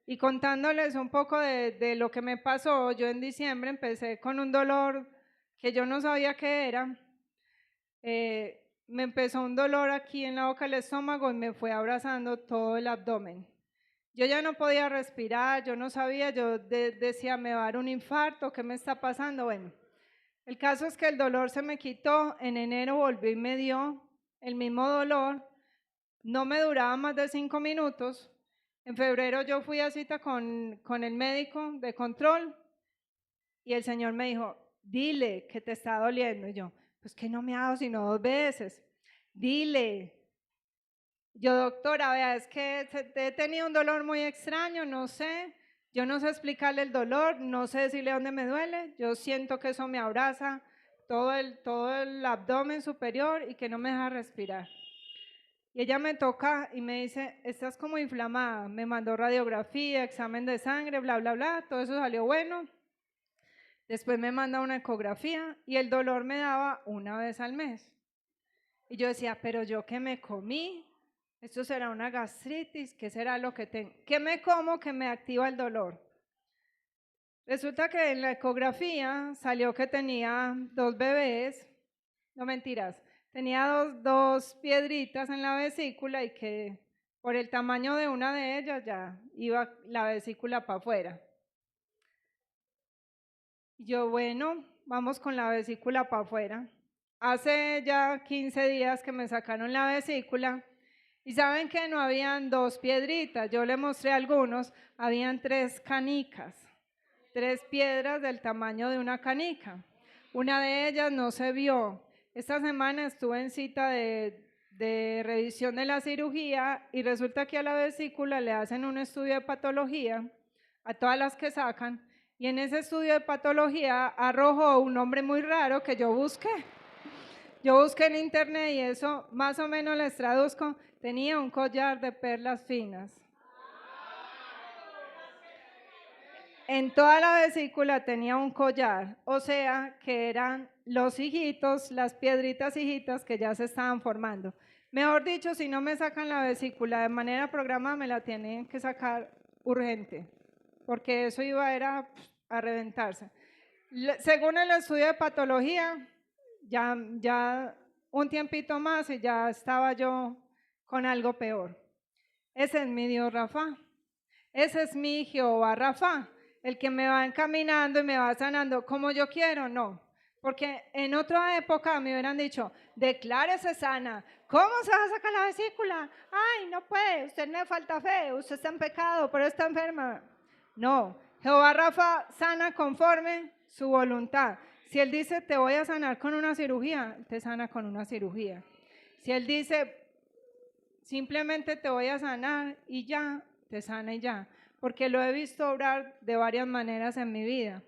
Y contándoles un poco de lo que me pasó, yo en diciembre empecé con un dolor que yo no sabía qué era. Me empezó un dolor aquí en la boca del estómago y me fue abrazando todo el abdomen. Yo ya no podía respirar, yo no sabía, yo decía, me va a dar un infarto, ¿qué me está pasando? Bueno, el caso es que el dolor se me quitó, en enero volví y me dio el mismo dolor, no me duraba más de 5 minutos. En febrero yo fui a cita con el médico de control y el señor me dijo, dile que te está doliendo. Y yo, pues que no me ha dado sino 2 veces. Dile. Yo, doctora, vea, es que he tenido un dolor muy extraño, no sé. Yo no sé explicarle el dolor, no sé decirle dónde me duele. Yo siento que eso me abraza todo el abdomen superior y que no me deja respirar. Y ella me toca y me dice, estás como inflamada. Me mandó radiografía, examen de sangre, bla, bla, bla. Todo eso salió bueno. Después me manda una ecografía y el dolor me daba 1 vez al mes. Y yo decía, pero yo qué me comí, esto será una gastritis, ¿qué será lo que tengo? ¿Qué me como que me activa el dolor? Resulta que en la ecografía salió que tenía 2 bebés, no mentiras, tenía dos piedritas en la vesícula y que Por el tamaño de una de ellas ya iba la vesícula para afuera. Yo, bueno, vamos con la vesícula para afuera. Hace ya 15 días que me sacaron la vesícula y saben que no habían 2 piedritas, yo le mostré algunos, habían 3 canicas, 3 piedras del tamaño de una canica. Una de ellas no se vio. Esta semana estuve en cita de revisión de la cirugía y resulta que a la vesícula le hacen un estudio de patología a todas las que sacan y en ese estudio de patología arrojó un nombre muy raro que yo busqué. Yo busqué en internet y eso más o menos les traduzco, tenía un collar de perlas finas. En toda la vesícula tenía un collar, o sea que eran los hijitos, las piedritas hijitas que ya se estaban formando. Mejor dicho, si no me sacan la vesícula de manera programada, me la tienen que sacar urgente, porque eso iba a reventarse. Según el estudio de patología, ya un tiempito más y ya estaba yo con algo peor. Ese es mi Dios Rafa, ese es mi Jehová Rafa, el que me va encaminando y me va sanando como yo quiero, no. Porque en otra época me hubieran dicho, declárese sana. ¿Cómo se va a sacar la vesícula? Ay, no puede, usted le falta fe, usted está en pecado, pero está enferma. No, Jehová Rafa sana conforme su voluntad. Si Él dice, te voy a sanar con una cirugía, te sana con una cirugía. Si Él dice, simplemente te voy a sanar y ya, te sana y ya. Porque lo he visto obrar de varias maneras en mi vida.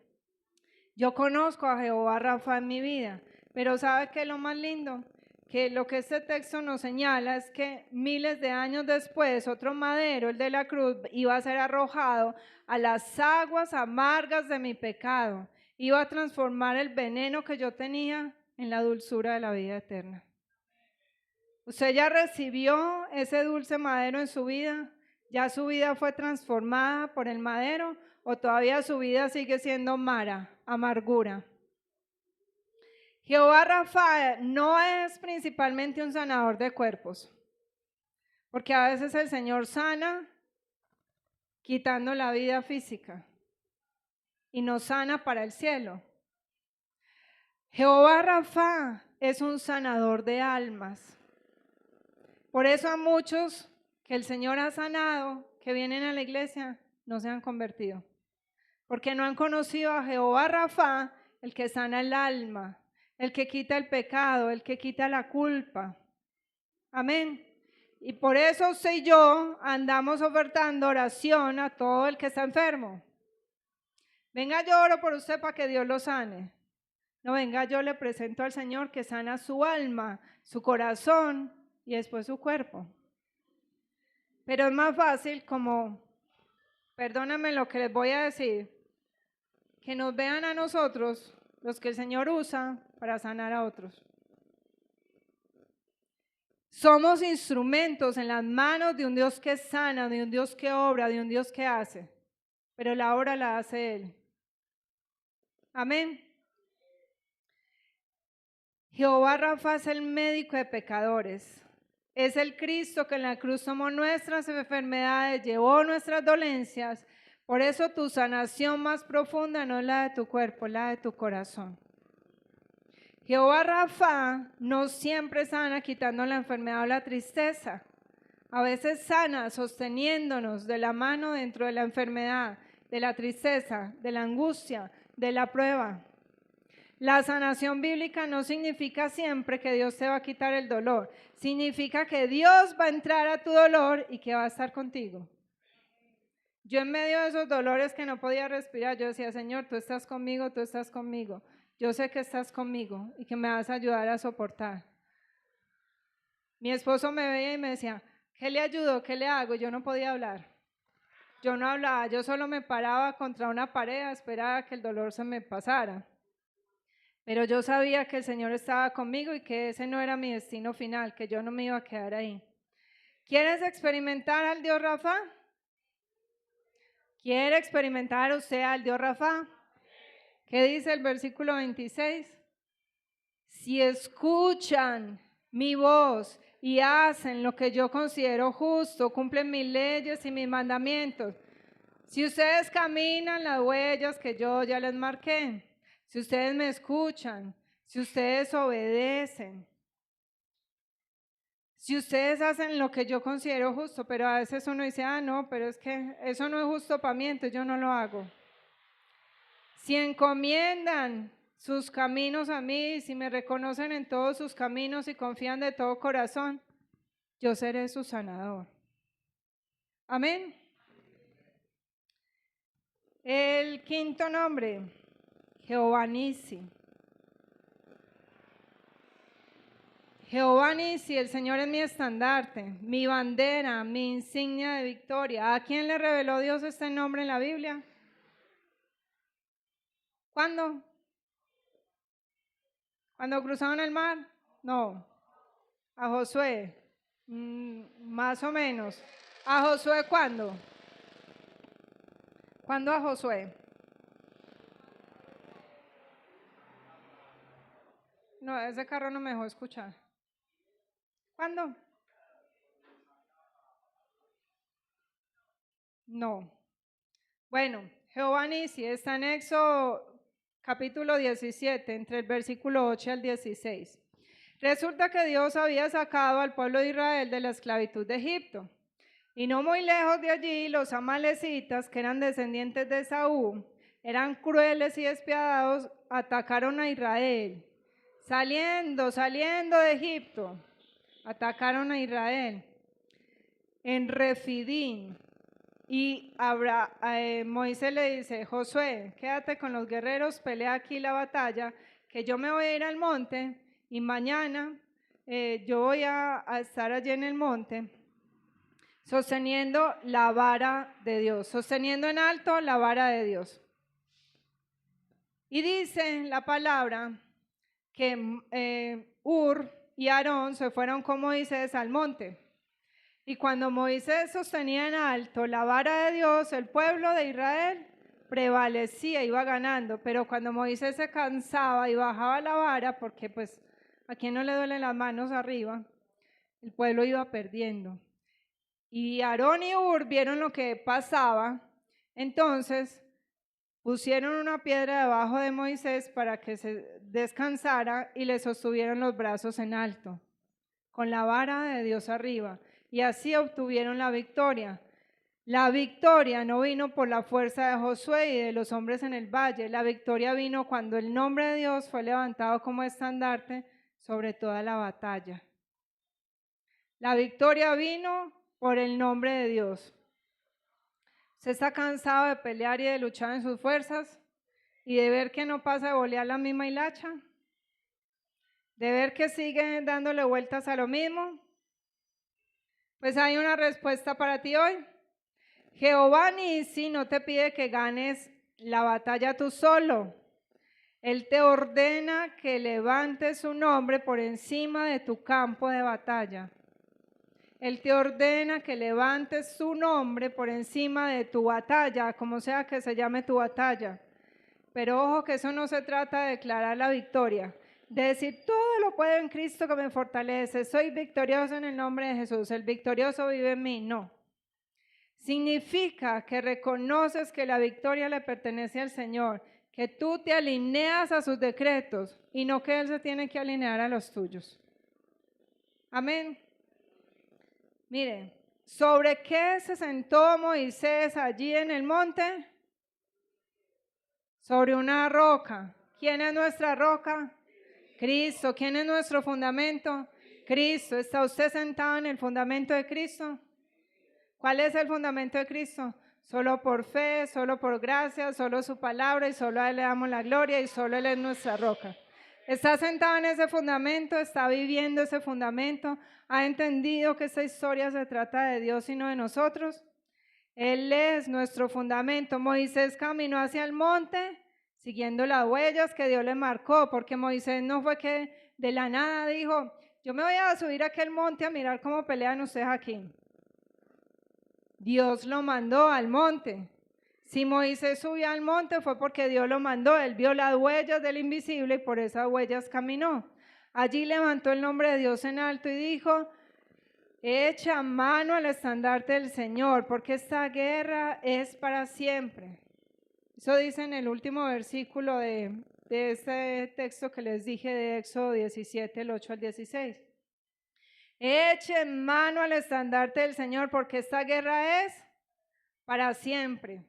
Yo conozco a Jehová Rafa en mi vida, pero ¿sabe qué es lo más lindo? Que lo que este texto nos señala es que miles de años después, otro madero, el de la cruz, iba a ser arrojado a las aguas amargas de mi pecado. Iba a transformar el veneno que yo tenía en la dulzura de la vida eterna. ¿Usted ya recibió ese dulce madero en su vida? ¿Ya su vida fue transformada por el madero o todavía su vida sigue siendo amargura? Jehová Rafa no es principalmente un sanador de cuerpos, porque a veces el Señor sana quitando la vida física y nos sana para el cielo. Jehová Rafa es un sanador de almas. Por eso a muchos que el Señor ha sanado, que vienen a la iglesia, no se han convertido. Porque no han conocido a Jehová Rafa, el que sana el alma, el que quita el pecado, el que quita la culpa. Amén. Y por eso usted y yo andamos ofertando oración a todo el que está enfermo. Venga, yo oro por usted para que Dios lo sane. No, venga, yo le presento al Señor que sana su alma, su corazón y después su cuerpo. Pero es más fácil como, perdóname lo que les voy a decir, que nos vean a nosotros, los que el Señor usa para sanar a otros. Somos instrumentos en las manos de un Dios que sana, de un Dios que obra, de un Dios que hace, pero la obra la hace Él. Amén. Jehová Rafa es el médico de pecadores. Es el Cristo que en la cruz tomó nuestras enfermedades, llevó nuestras dolencias. Por eso tu sanación más profunda no es la de tu cuerpo, es la de tu corazón. Jehová Rafa no siempre sana quitando la enfermedad o la tristeza. A veces sana sosteniéndonos de la mano dentro de la enfermedad, de la tristeza, de la angustia, de la prueba. La sanación bíblica no significa siempre que Dios te va a quitar el dolor. Significa que Dios va a entrar a tu dolor y que va a estar contigo. Yo en medio de esos dolores que no podía respirar, yo decía, Señor, tú estás conmigo, tú estás conmigo. Yo sé que estás conmigo y que me vas a ayudar a soportar. Mi esposo me veía y me decía, ¿qué le ayudo? ¿Qué le hago? Yo no podía hablar. Yo no hablaba, yo solo me paraba contra una pared a esperar a que el dolor se me pasara. Pero yo sabía que el Señor estaba conmigo y que ese no era mi destino final, que yo no me iba a quedar ahí. ¿Quieres experimentar al Dios Rafa? ¿Quiere experimentar usted al Dios Rafa? ¿Qué dice el versículo 26? Si escuchan mi voz y hacen lo que yo considero justo, cumplen mis leyes y mis mandamientos. Si ustedes caminan las huellas que yo ya les marqué, si ustedes me escuchan, si ustedes obedecen, si ustedes hacen lo que yo considero justo, pero a veces uno dice, no, pero es que eso no es justo para mí, entonces yo no lo hago. Si encomiendan sus caminos a mí, si me reconocen en todos sus caminos y confían de todo corazón, yo seré su sanador. Amén. El quinto nombre, Jehová Nisi. Jehová Nisi, el Señor es mi estandarte, mi bandera, mi insignia de victoria. ¿A quién le reveló Dios este nombre en la Biblia? ¿Cuándo? ¿Cuando cruzaron el mar? No. A Josué. Más o menos. ¿A Josué cuándo? ¿Cuándo a Josué? No, ese carro no me dejó escuchar. ¿Cuándo? No. Bueno, Jehová Nisi está en Éxodo capítulo 17, entre el versículo 8 al 16. Resulta que Dios había sacado al pueblo de Israel de la esclavitud de Egipto. Y no muy lejos de allí, los amalecitas, que eran descendientes de Esaú, eran crueles y despiadados, atacaron a Israel. Saliendo de Egipto, atacaron a Israel en Refidín. Y Moisés le dice, Josué, quédate con los guerreros, pelea aquí la batalla, que yo me voy a ir al monte y mañana yo voy a estar allí en el monte sosteniendo la vara de Dios, sosteniendo en alto la vara de Dios. Y dice la palabra que Ur y Aarón se fueron con Moisés al monte. Y cuando Moisés sostenía en alto la vara de Dios, el pueblo de Israel prevalecía, iba ganando. Pero cuando Moisés se cansaba y bajaba la vara, porque pues a quien no le duelen las manos arriba, el pueblo iba perdiendo. Y Aarón y Ur vieron lo que pasaba, entonces pusieron una piedra debajo de Moisés para que se descansara y le sostuvieron los brazos en alto, con la vara de Dios arriba. Y así obtuvieron la victoria. La victoria no vino por la fuerza de Josué y de los hombres en el valle. La victoria vino cuando el nombre de Dios fue levantado como estandarte sobre toda la batalla. La victoria vino por el nombre de Dios. ¿Usted está cansado de pelear y de luchar en sus fuerzas? ¿Y de ver que no pasa de bolear la misma hilacha? ¿De ver que sigue dándole vueltas a lo mismo? Pues hay una respuesta para ti hoy. Jehová Nisi no te pide que ganes la batalla tú solo. Él te ordena que levantes su nombre por encima de tu campo de batalla. Él te ordena que levantes su nombre por encima de tu batalla, como sea que se llame tu batalla. Pero ojo que eso no se trata de declarar la victoria, de decir todo lo puedo en Cristo que me fortalece, soy victorioso en el nombre de Jesús, el victorioso vive en mí. No. Significa que reconoces que la victoria le pertenece al Señor, que tú te alineas a sus decretos y no que Él se tiene que alinear a los tuyos. Amén. Mire, ¿sobre qué se sentó Moisés allí en el monte? Sobre una roca. ¿Quién es nuestra roca? Cristo. ¿Quién es nuestro fundamento? Cristo. ¿Está usted sentado en el fundamento de Cristo? ¿Cuál es el fundamento de Cristo? Solo por fe, solo por gracia, solo su palabra y solo a Él le damos la gloria y solo Él es nuestra roca. ¿Está sentado en ese fundamento? ¿Está viviendo ese fundamento? ¿Ha entendido que esta historia se trata de Dios y no de nosotros? Él es nuestro fundamento. Moisés caminó hacia el monte siguiendo las huellas que Dios le marcó, porque Moisés no fue que de la nada dijo, yo me voy a subir a aquel monte a mirar cómo pelean ustedes aquí. Dios lo mandó al monte. Si Moisés subió al monte fue porque Dios lo mandó. Él vio las huellas del invisible y por esas huellas caminó. Allí levantó el nombre de Dios en alto y dijo, Echa mano al estandarte del Señor, porque esta guerra es para siempre. Eso dice en el último versículo de este texto que les dije de Éxodo 17, el 8 al 16. Echen mano al estandarte del Señor, porque esta guerra es para siempre.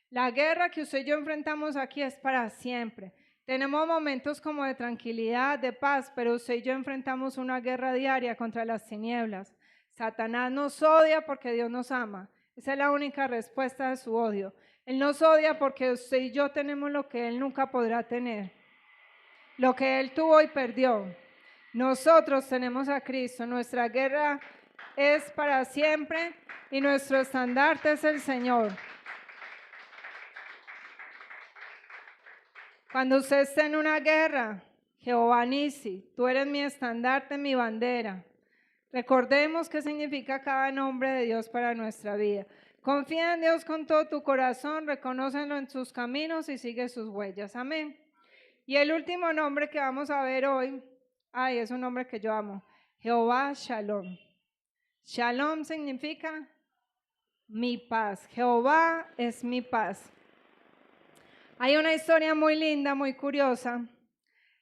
La guerra que usted y yo enfrentamos aquí es para siempre. Tenemos momentos como de tranquilidad, de paz, pero usted y yo enfrentamos una guerra diaria contra las tinieblas. Satanás nos odia porque Dios nos ama. Esa es la única respuesta de su odio. Él nos odia porque usted y yo tenemos lo que Él nunca podrá tener. Lo que Él tuvo y perdió. Nosotros tenemos a Cristo. Nuestra guerra es para siempre y nuestro estandarte es el Señor. Cuando usted esté en una guerra, Jehová Nisi, tú eres mi estandarte, mi bandera. Recordemos qué significa cada nombre de Dios para nuestra vida. Confía en Dios con todo tu corazón, reconócelo en sus caminos y sigue sus huellas. Amén. Y el último nombre que vamos a ver hoy, es un nombre que yo amo, Jehová Shalom. Shalom significa mi paz. Jehová es mi paz. Hay una historia muy linda, muy curiosa,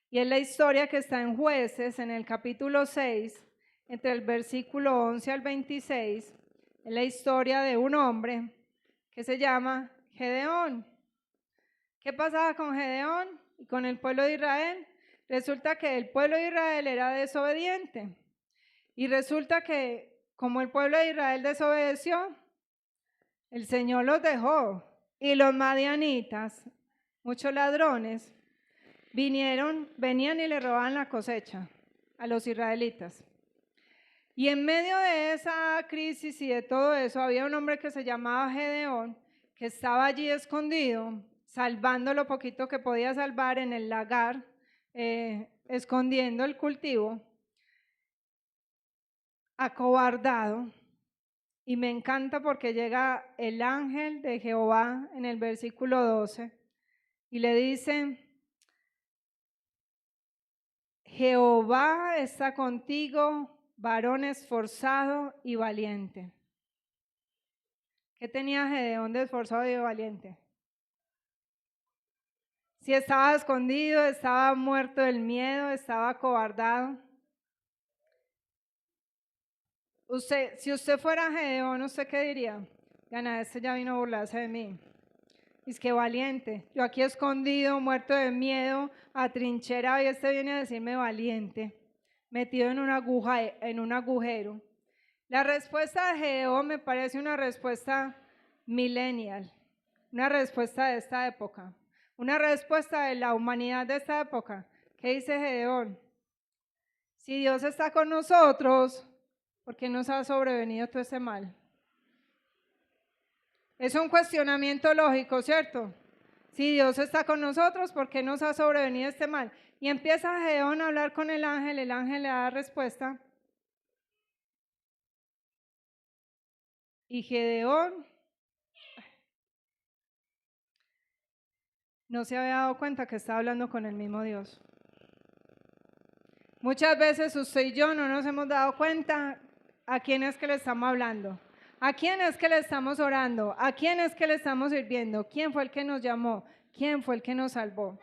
y es la historia que está en Jueces, en el capítulo 6, entre el versículo 11 al 26, es la historia de un hombre que se llama Gedeón. ¿Qué pasaba con Gedeón y con el pueblo de Israel? Resulta que el pueblo de Israel era desobediente, y resulta que como el pueblo de Israel desobedeció, el Señor los dejó, y los madianitas, muchos ladrones, venían y le robaban la cosecha a los israelitas. Y en medio de esa crisis y de todo eso, había un hombre que se llamaba Gedeón, que estaba allí escondido, salvando lo poquito que podía salvar en el lagar, escondiendo el cultivo, acobardado. Y me encanta porque llega el ángel de Jehová en el versículo 12 y le dice: Jehová está contigo, varón esforzado y valiente. ¿Qué tenía Gedeón de esforzado y valiente? Si estaba escondido, estaba muerto del miedo, estaba acobardado. Si usted fuera Gedeón, ¿usted qué diría? Gana, este ya vino a burlarse de mí. Es que valiente. Yo aquí escondido, muerto de miedo, atrincherado, y este viene a decirme valiente, metido en una aguja, en un agujero. La respuesta de Gedeón me parece una respuesta millennial, una respuesta de esta época, una respuesta de la humanidad de esta época. ¿Qué dice Gedeón? Si Dios está con nosotros, ¿por qué nos ha sobrevenido todo este mal? Es un cuestionamiento lógico, ¿cierto? Si Dios está con nosotros, ¿por qué nos ha sobrevenido este mal? Y empieza Gedeón a hablar con el ángel le da respuesta. Y Gedeón no se había dado cuenta que estaba hablando con el mismo Dios. Muchas veces usted y yo no nos hemos dado cuenta a quién es que le estamos hablando, a quién es que le estamos orando, a quién es que le estamos sirviendo, quién fue el que nos llamó, quién fue el que nos salvó.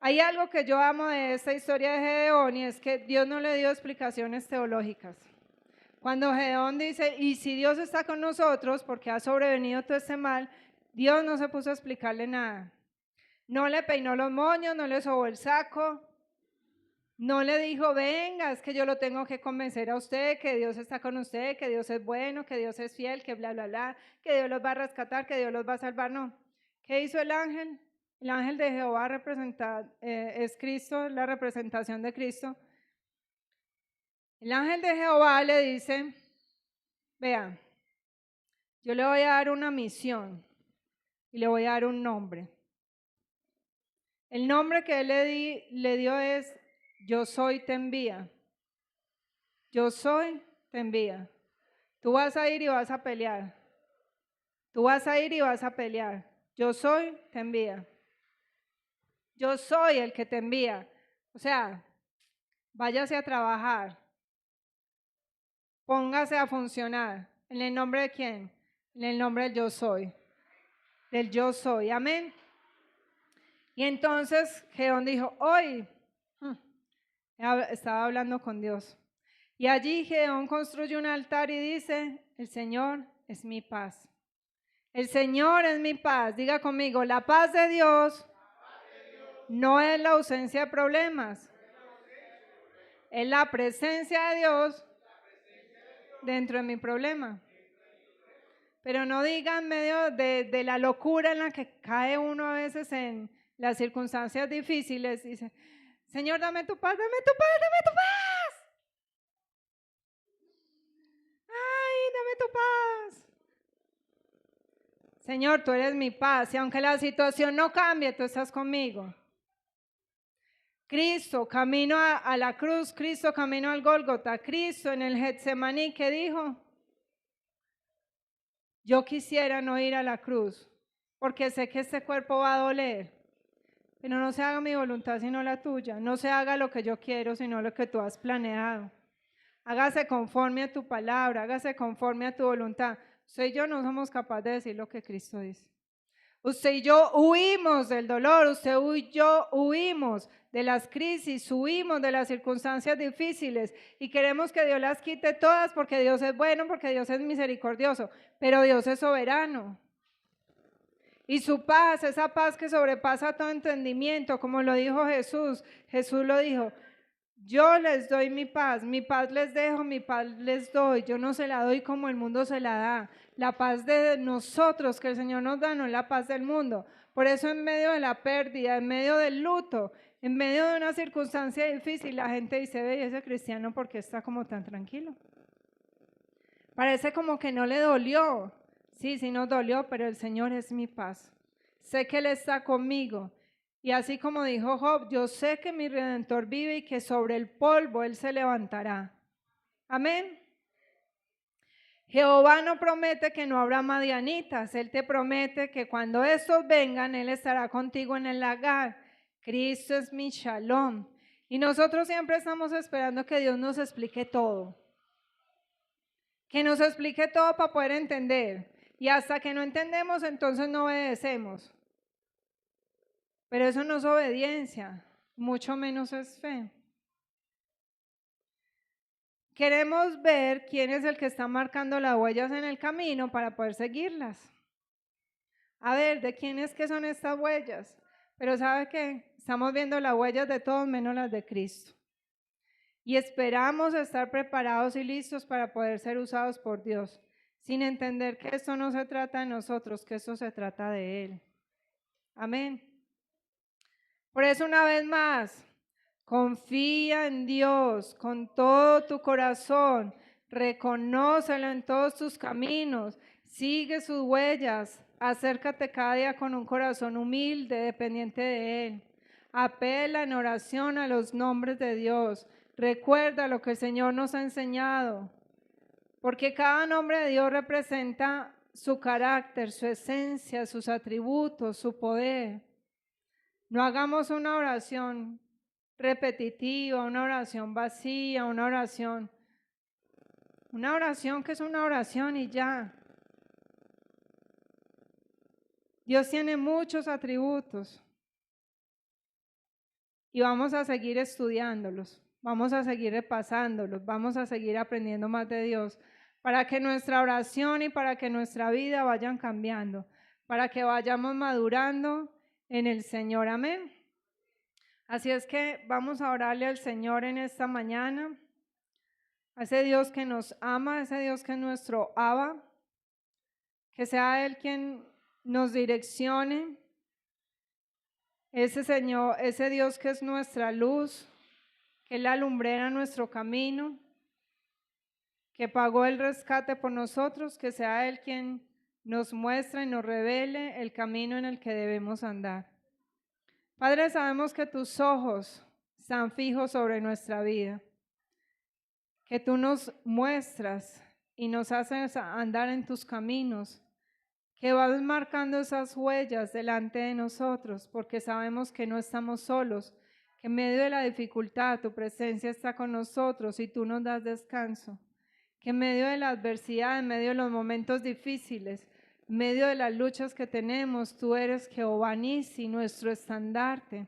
Hay algo que yo amo de esta historia de Gedeón y es que Dios no le dio explicaciones teológicas. Cuando Gedeón dice, y si Dios está con nosotros porque ha sobrevenido todo este mal, Dios no se puso a explicarle nada. No le peinó los moños, no le sobó el saco, no le dijo, venga, es que yo lo tengo que convencer a usted, que Dios está con usted, que Dios es bueno, que Dios es fiel, que bla, bla, bla, que Dios los va a rescatar, que Dios los va a salvar. No. ¿Qué hizo el ángel? El ángel de Jehová es Cristo, la representación de Cristo. El ángel de Jehová le dice, vea, yo le voy a dar una misión y le voy a dar un nombre. El nombre que él le dio es Yo soy, te envía. Yo soy, te envía. Tú vas a ir y vas a pelear. Tú vas a ir y vas a pelear. Yo soy, te envía. Yo soy el que te envía. O sea, váyase a trabajar. póngase a funcionar. ¿En el nombre de quién? En el nombre del yo soy. Del yo soy. Amén. Y entonces Gedeón dijo, hoy estaba hablando con Dios. Y allí Gedeón construye un altar y dice, el Señor es mi paz. El Señor es mi paz. Diga conmigo, la paz de Dios no es la ausencia de problemas. Es la presencia de Dios dentro de mi problema. Pero no diga en medio de la locura en la que cae uno a veces en las circunstancias difíciles, dice, Señor, dame tu paz, dame tu paz, dame tu paz. Ay, dame tu paz. Señor, tú eres mi paz y aunque la situación no cambie, tú estás conmigo. Cristo, camino a la cruz, Cristo, camino al Gólgota, Cristo en el Getsemaní, ¿qué dijo? Yo quisiera no ir a la cruz, porque sé que este cuerpo va a doler, pero no se haga mi voluntad sino la tuya, no se haga lo que yo quiero sino lo que tú has planeado. Hágase conforme a tu palabra, hágase conforme a tu voluntad. Usted y yo no somos capaces de decir lo que Cristo dice. Usted y yo huimos del dolor, usted y yo huimos de las crisis, huimos de las circunstancias difíciles y queremos que Dios las quite todas porque Dios es bueno, porque Dios es misericordioso, pero Dios es soberano. Y su paz, esa paz que sobrepasa todo entendimiento, como lo dijo Jesús, Jesús lo dijo, yo les doy mi paz les dejo, mi paz les doy, yo no se la doy como el mundo se la da. La paz de nosotros que el Señor nos da no es la paz del mundo. Por eso en medio de la pérdida, en medio del luto, en medio de una circunstancia difícil, la gente dice, ve, ese cristiano, ¿por qué está como tan tranquilo? Parece como que no le dolió. Sí, sí nos dolió, pero el Señor es mi paz. Sé que Él está conmigo. Y así como dijo Job, yo sé que mi Redentor vive y que sobre el polvo Él se levantará. Amén. Jehová no promete que no habrá madianitas. Él te promete que cuando estos vengan, Él estará contigo en el lagar. Cristo es mi shalom. Y nosotros siempre estamos esperando que Dios nos explique todo. Que nos explique todo para poder entender. Y hasta que no entendemos, entonces no obedecemos. Pero eso no es obediencia, mucho menos es fe. Queremos ver quién es el que está marcando las huellas en el camino para poder seguirlas. A ver, ¿de quién es que son estas huellas? Pero ¿sabe qué? Estamos viendo las huellas de todos menos las de Cristo. Y esperamos estar preparados y listos para poder ser usados por Dios, sin entender que esto no se trata de nosotros, que esto se trata de Él. Amén. Por eso una vez más, confía en Dios con todo tu corazón, reconócelo en todos tus caminos, sigue sus huellas, acércate cada día con un corazón humilde, dependiente de Él. Apela en oración a los nombres de Dios. Recuerda lo que el Señor nos ha enseñado, porque cada nombre de Dios representa su carácter, su esencia, sus atributos, su poder. No hagamos una oración repetitiva, una oración vacía, una oración que es una oración y ya. Dios tiene muchos atributos y vamos a seguir estudiándolos, vamos a seguir repasándolos, vamos a seguir aprendiendo más de Dios para que nuestra oración y para que nuestra vida vayan cambiando, para que vayamos madurando en el Señor. Amén. Así es que vamos a orarle al Señor en esta mañana, a ese Dios que nos ama, a ese Dios que es nuestro Abba, que sea Él quien nos direccione, ese Señor, ese Dios que es nuestra luz, que es la lumbrera en nuestro camino, que pagó el rescate por nosotros, que sea Él quien nos muestre y nos revele el camino en el que debemos andar. Padre, sabemos que tus ojos están fijos sobre nuestra vida, que tú nos muestras y nos haces andar en tus caminos, que vas marcando esas huellas delante de nosotros, porque sabemos que no estamos solos, que en medio de la dificultad tu presencia está con nosotros y tú nos das descanso. que en medio de la adversidad, en medio de los momentos difíciles, en medio de las luchas que tenemos, tú eres Jehová Nisi, nuestro estandarte.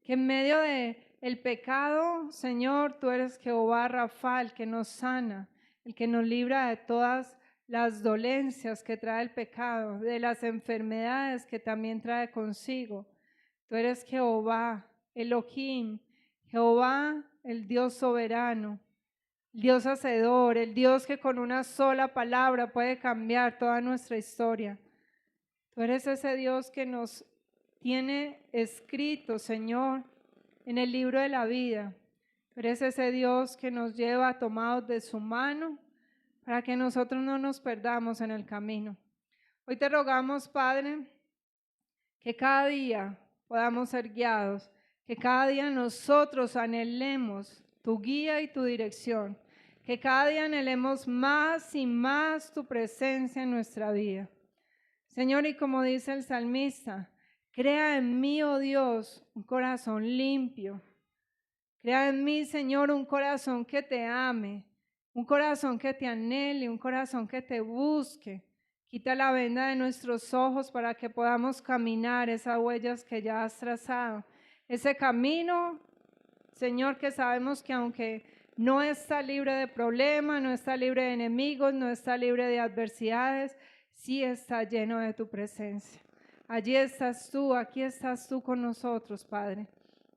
Que en medio de el pecado, Señor, tú eres Jehová Rafa, el que nos sana, el que nos libra de todas las dolencias que trae el pecado, de las enfermedades que también trae consigo. Tú eres Jehová, Elohim, Jehová, el Dios soberano, el Dios hacedor, el Dios que con una sola palabra puede cambiar toda nuestra historia. Tú eres ese Dios que nos tiene escrito, Señor, en el libro de la vida. Tú eres ese Dios que nos lleva tomados de su mano para que nosotros no nos perdamos en el camino. Hoy te rogamos, Padre, que cada día podamos ser guiados, que cada día nosotros anhelemos tu guía y tu dirección, que cada día anhelemos más y más tu presencia en nuestra vida. Señor, y como dice el salmista, crea en mí, oh Dios, un corazón limpio. Crea en mí, Señor, un corazón que te ame, un corazón que te anhele, un corazón que te busque. Quita la venda de nuestros ojos para que podamos caminar esas huellas que ya has trazado. Ese camino, Señor, que sabemos que aunque no está libre de problemas, no está libre de enemigos, no está libre de adversidades, sí está lleno de tu presencia. Allí estás tú, aquí estás tú con nosotros, Padre.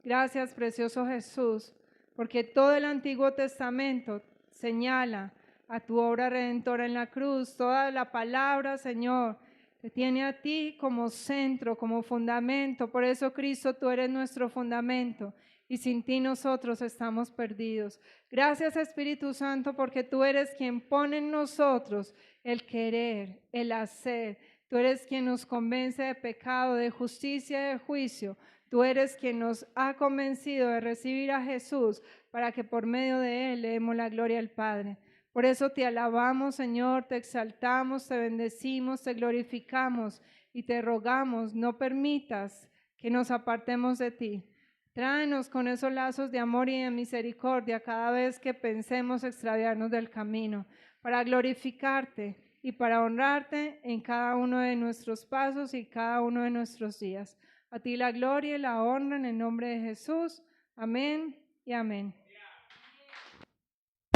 Gracias, precioso Jesús, porque todo el Antiguo Testamento señala a tu obra redentora en la cruz. Toda la palabra, Señor, te tiene a ti como centro, como fundamento. Por eso, Cristo, tú eres nuestro fundamento y sin ti nosotros estamos perdidos. Gracias, Espíritu Santo, porque tú eres quien pone en nosotros el querer, el hacer. Tú eres quien nos convence de pecado, de justicia, de juicio. Tú eres quien nos ha convencido de recibir a Jesús para que por medio de Él le demos la gloria al Padre. Por eso te alabamos, Señor, te exaltamos, te bendecimos, te glorificamos y te rogamos, no permitas que nos apartemos de ti. Tráenos con esos lazos de amor y de misericordia cada vez que pensemos extraviarnos del camino, para glorificarte y para honrarte en cada uno de nuestros pasos y cada uno de nuestros días. A ti la gloria y la honra en el nombre de Jesús. Amén y amén.